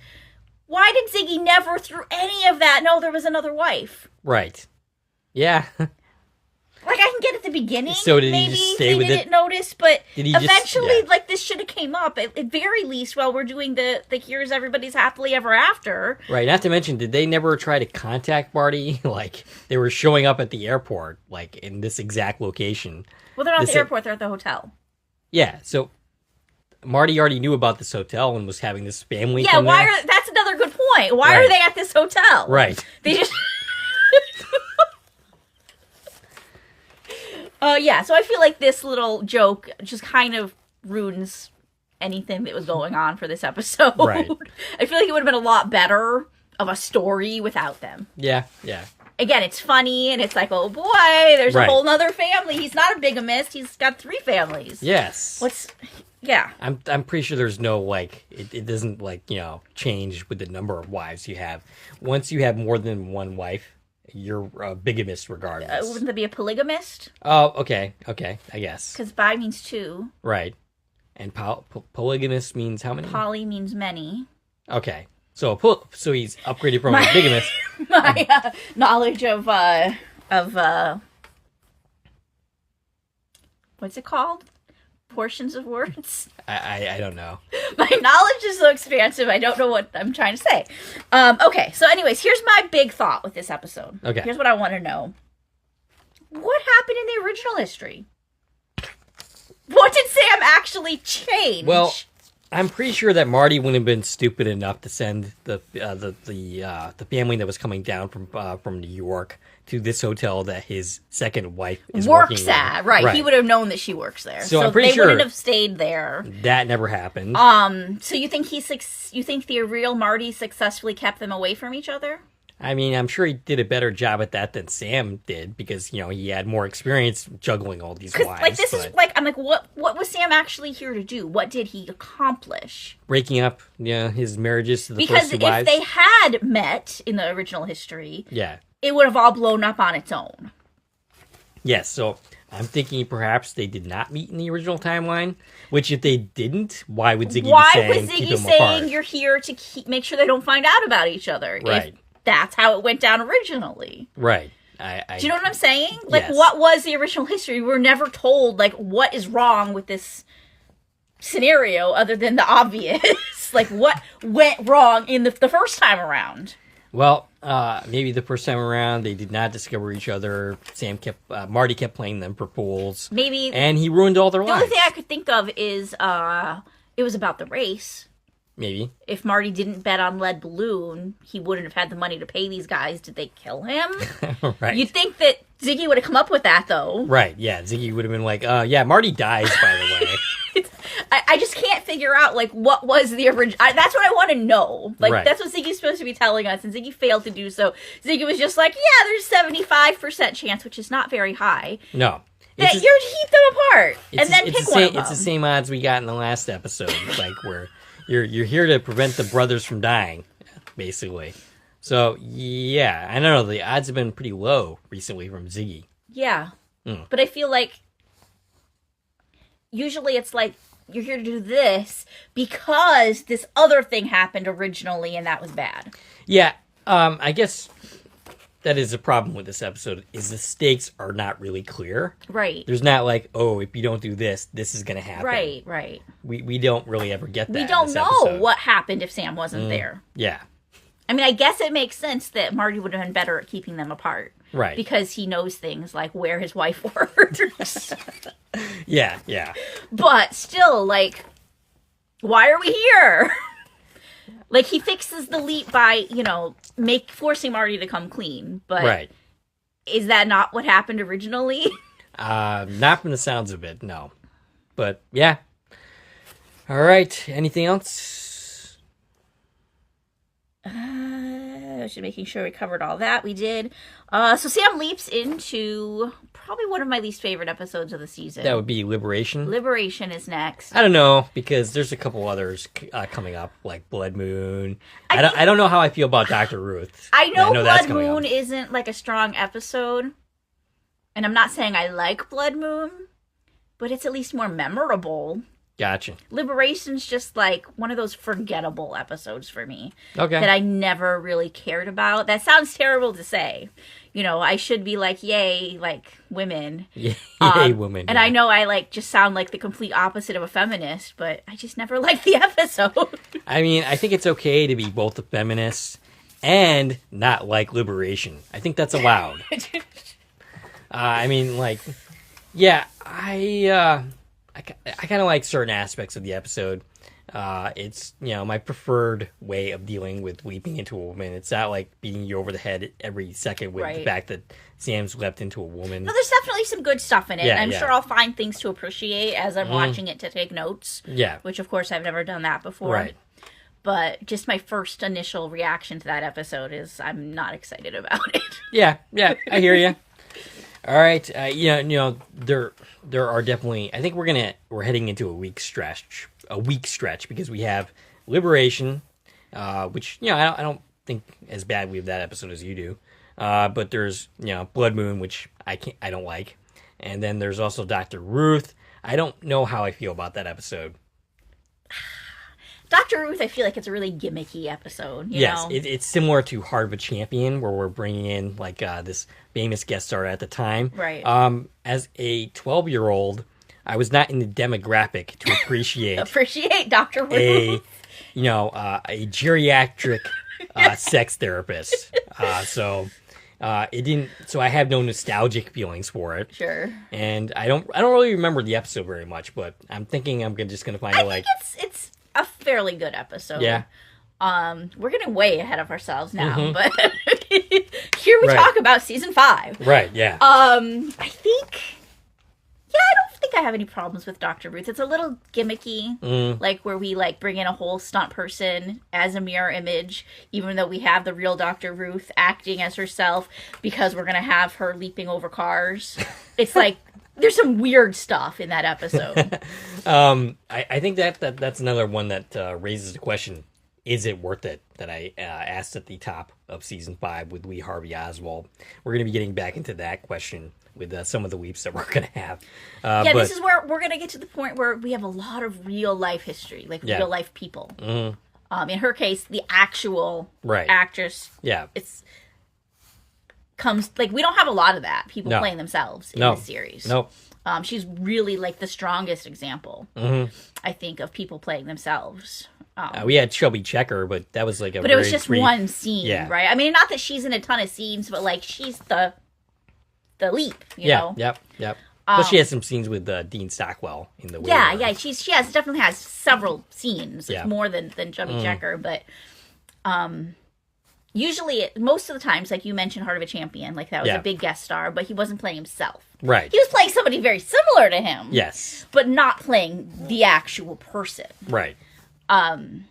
Speaker 2: Why did Ziggy never, through any of that, know there was another wife?
Speaker 1: Right. Yeah.
Speaker 2: Like, I can get at the beginning.
Speaker 1: So did he
Speaker 2: maybe
Speaker 1: just stay
Speaker 2: they
Speaker 1: with it?
Speaker 2: didn't notice, but
Speaker 1: Did he just-
Speaker 2: eventually,
Speaker 1: yeah.
Speaker 2: like, this should have came up. At very least, while we're doing the here's everybody's happily ever after.
Speaker 1: Right, not to mention, did they never try to contact Marty? Like, they were showing up at the airport, like, in this exact location.
Speaker 2: Well, they're not at
Speaker 1: This-
Speaker 2: the airport. They're at the hotel.
Speaker 1: Yeah, so Marty already knew about this hotel and was having this family
Speaker 2: Yeah,
Speaker 1: come there.
Speaker 2: that's another good point. Why are
Speaker 1: Right.
Speaker 2: they at this hotel?
Speaker 1: Right.
Speaker 2: They just... So I feel like this little joke just kind of ruins anything that was going on for this episode.
Speaker 1: Right.
Speaker 2: I feel like it would have been a lot better of a story without them.
Speaker 1: Yeah, yeah.
Speaker 2: Again, it's funny, and it's like, oh boy, there's
Speaker 1: Right.
Speaker 2: a whole nother family. He's not a bigamist. He's got 3 families.
Speaker 1: Yes.
Speaker 2: Yeah.
Speaker 1: I'm pretty sure there's no, like, it doesn't, like, change with the number of wives you have. Once you have more than one wife, you're a bigamist regardless.
Speaker 2: Wouldn't that be a polygamist?
Speaker 1: Oh, okay, I guess.
Speaker 2: Because bi means 2.
Speaker 1: Right. And polygamist means how many?
Speaker 2: Poly means many.
Speaker 1: Okay. So so he's upgraded from a bigamist.
Speaker 2: My knowledge of what's it called? Portions of words.
Speaker 1: I don't know.
Speaker 2: My knowledge is so expansive, I don't know what I'm trying to say. Okay, so anyways, here's my big thought with this episode.
Speaker 1: Okay.
Speaker 2: Here's what I want to know. What happened in the original history? What did Sam actually change?
Speaker 1: Well, I'm pretty sure that Marty wouldn't have been stupid enough to send the family that was coming down from New York to this hotel that his second wife is
Speaker 2: works
Speaker 1: working
Speaker 2: at,
Speaker 1: in.
Speaker 2: right. He would have known that she works there.
Speaker 1: So I'm pretty
Speaker 2: they
Speaker 1: sure
Speaker 2: wouldn't have stayed there.
Speaker 1: That never happened.
Speaker 2: So you think you think the real Marty successfully kept them away from each other?
Speaker 1: I mean, I'm sure he did a better job at that than Sam did because, he had more experience juggling all these wives.
Speaker 2: Like, this is like, I'm like, what was Sam actually here to do? What did he accomplish?
Speaker 1: Breaking up his marriages to the
Speaker 2: Because
Speaker 1: first two
Speaker 2: if
Speaker 1: wives.
Speaker 2: they had met in the original history,
Speaker 1: Yeah.
Speaker 2: it would have all blown up on its own.
Speaker 1: Yes, so I'm thinking perhaps they did not meet in the original timeline, which if they didn't, why would Ziggy
Speaker 2: Why
Speaker 1: be saying
Speaker 2: was
Speaker 1: keep
Speaker 2: Ziggy
Speaker 1: them
Speaker 2: saying
Speaker 1: apart?
Speaker 2: you're here to make sure they don't find out about each other?
Speaker 1: Right.
Speaker 2: If that's how it went down originally.
Speaker 1: Right.
Speaker 2: Do you know what I'm saying? Like,
Speaker 1: Yes.
Speaker 2: what was the original history? We were never told, like, what is wrong with this scenario other than the obvious. Like, what went wrong in the first time around?
Speaker 1: Well, maybe the first time around they did not discover each other. Marty kept playing them for pools.
Speaker 2: Maybe.
Speaker 1: And he ruined all their lives.
Speaker 2: The only thing I could think of is it was about the race.
Speaker 1: Maybe.
Speaker 2: If Marty didn't bet on Lead Balloon, he wouldn't have had the money to pay these guys. Did they kill him?
Speaker 1: Right.
Speaker 2: You'd think that Ziggy would have come up with that, though.
Speaker 1: Right, yeah. Ziggy would have been like, yeah, Marty dies, by the way.
Speaker 2: I just can't figure out, like, what was the original... That's what I want to know. Like,
Speaker 1: Right.
Speaker 2: That's what Ziggy's supposed to be telling us, and Ziggy failed to do so. Ziggy was just like, yeah, there's 75% chance, which is not very high.
Speaker 1: No.
Speaker 2: That you're to keep them apart, and then pick one of them.
Speaker 1: It's the same odds we got in the last episode, like, where you're here to prevent the brothers from dying, basically. So, yeah, I don't know, the odds have been pretty low recently from Ziggy.
Speaker 2: Yeah. But I feel like usually it's like, you're here to do this because this other thing happened originally and that was bad.
Speaker 1: Yeah, I guess that is a problem with this episode, is the stakes are not really clear.
Speaker 2: Right.
Speaker 1: There's not like, oh, if you don't do this, this is going to happen.
Speaker 2: Right.
Speaker 1: We don't really ever get that.
Speaker 2: We don't know what happened if Sam wasn't there.
Speaker 1: Yeah.
Speaker 2: I mean, I guess it makes sense that Marty would have been better at keeping them apart.
Speaker 1: Right.
Speaker 2: Because he knows things like where his wife works.
Speaker 1: Yeah.
Speaker 2: But still, like, why are we here? Like, he fixes the leap by, forcing Marty to come clean. But
Speaker 1: right.
Speaker 2: Is that not what happened originally?
Speaker 1: Not from the sounds of it, no. But, yeah. All right. Anything else?
Speaker 2: Just making sure we covered all that. We did. So Sam leaps into probably one of my least favorite episodes of the season.
Speaker 1: That would be Liberation.
Speaker 2: Liberation is next.
Speaker 1: I don't know, because there's a couple others coming up, like Blood Moon. I don't know how I feel about Dr. Ruth.
Speaker 2: I know Blood Moon isn't like a strong episode, and I'm not saying I like Blood Moon, but it's at least more memorable.
Speaker 1: Gotcha.
Speaker 2: Liberation's just like one of those forgettable episodes for me.
Speaker 1: Okay.
Speaker 2: That I never really cared about. That sounds terrible to say. I should be like, yay, like, women.
Speaker 1: Yay, women.
Speaker 2: And I know I, just sound like the complete opposite of a feminist, but I just never liked the episode. I
Speaker 1: mean, I think it's okay to be both a feminist and not like Liberation. I think that's allowed. I kind of like certain aspects of the episode. It's, my preferred way of dealing with leaping into a woman. It's not like beating you over the head every second with the fact that Sam's leapt into a woman.
Speaker 2: No, there's definitely some good stuff in it. I'm sure I'll find things to appreciate as I'm watching it to take notes. Yeah. Which, of course, I've never done that before. Right. But just my first initial reaction to that episode is I'm not excited about it. Yeah,
Speaker 1: I hear you. All right, there are definitely. I think we're heading into a week stretch because we have Liberation, which I don't think as badly of that episode as you do, but there's Blood Moon, which I don't like, and then there's also Dr. Ruth. I don't know how I feel about that episode.
Speaker 2: Dr. Ruth, I feel like it's a really gimmicky episode.
Speaker 1: Yes, it's similar to Heart of a Champion, where we're bringing in this famous guest star at the time.
Speaker 2: Right.
Speaker 1: As a 12-year-old, I was not in the demographic to appreciate
Speaker 2: Dr. Ruth.
Speaker 1: A geriatric sex therapist. So it didn't. So I have no nostalgic feelings for it.
Speaker 2: Sure.
Speaker 1: And I don't really remember the episode very much, but I'm thinking I'm just gonna find it
Speaker 2: it's a fairly good episode.
Speaker 1: Yeah.
Speaker 2: We're getting way ahead of ourselves now, but here we talk about season 5.
Speaker 1: Right, yeah.
Speaker 2: I think, I don't think I have any problems with Dr. Ruth. It's a little gimmicky, like where we bring in a whole stunt person as a mirror image, even though we have the real Dr. Ruth acting as herself because we're going to have her leaping over cars. It's like, there's some weird stuff in that episode.
Speaker 1: I think that's another one that raises the question, is it worth it, that I asked at the top of season 5 with Lee Harvey Oswald. We're going to be getting back into that question with some of the weeps that we're going to have.
Speaker 2: This is where we're going to get to the point where we have a lot of real life history, real life people. Mm-hmm. In her case, the actual actress. Yeah. We don't have a lot of that. People playing themselves in this series.
Speaker 1: Nope.
Speaker 2: She's really like the strongest example, I think, of people playing themselves.
Speaker 1: We had Shelby Checker, but that was like
Speaker 2: but it was just one scene, right? I mean, not that she's in a ton of scenes, but like she's the leap, you know?
Speaker 1: Yep. But she has some scenes with Dean Stockwell in the
Speaker 2: she definitely has several scenes. It's more than Chubby Checker, but usually, most of the times, like you mentioned, Heart of a Champion, like that was a big guest star, but he wasn't playing himself.
Speaker 1: Right.
Speaker 2: He was playing somebody very similar to him.
Speaker 1: Yes.
Speaker 2: But not playing the actual person.
Speaker 1: Right.
Speaker 2: And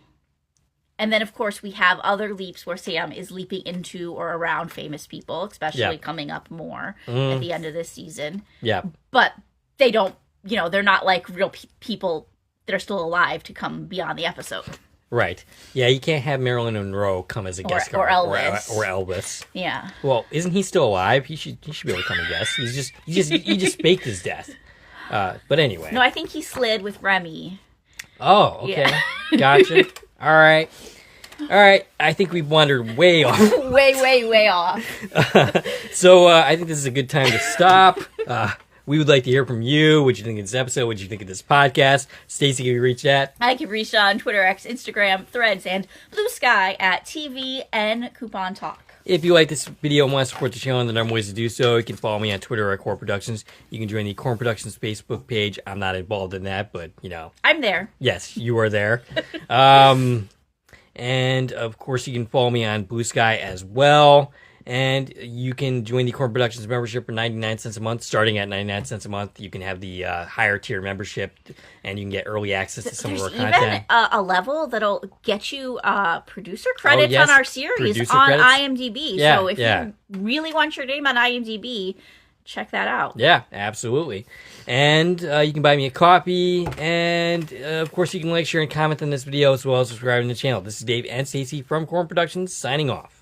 Speaker 2: then, of course, we have other leaps where Sam is leaping into or around famous people, especially coming up more at the end of this season.
Speaker 1: Yeah.
Speaker 2: But they don't, they're not like real people that are still alive to come beyond the episode.
Speaker 1: Right. Yeah, you can't have Marilyn Monroe come as a guest star.
Speaker 2: Or Elvis.
Speaker 1: Or Elvis.
Speaker 2: Yeah.
Speaker 1: Well, isn't he still alive? He should be able to come and guest. He just faked his death. But anyway.
Speaker 2: No, I think he slid with Remy.
Speaker 1: Oh, okay. Yeah. Gotcha. All right. I think we've wandered way off.
Speaker 2: way off.
Speaker 1: So I think this is a good time to stop. We would like to hear from you. What you think of this episode? What you think of this podcast? Stacie, can you reach at?
Speaker 2: I can reach on Twitter, X, Instagram, Threads, and Blue Sky at TVN Coupon Talk.
Speaker 1: If you like this video and want to support the channel, there are ways to do so. You can follow me on Twitter at Korman Productions. You can join the Korman Productions Facebook page. I'm not involved in that, but,
Speaker 2: I'm there.
Speaker 1: Yes, you are there. And, of course, you can follow me on Blue Sky as well. And you can join the Korman Productions membership for 99 cents a month. Starting at 99 cents a month, you can have the higher tier membership, and you can get early access to some of our content.
Speaker 2: There's even a level that'll get you producer credits on our series on IMDb.
Speaker 1: Yeah,
Speaker 2: so if you really want your name on IMDb, check that out.
Speaker 1: Yeah, absolutely. And you can buy me a coffee. And, of course, you can like, share, and comment on this video as well as subscribing to the channel. This is Dave and Stacie from Korman Productions signing off.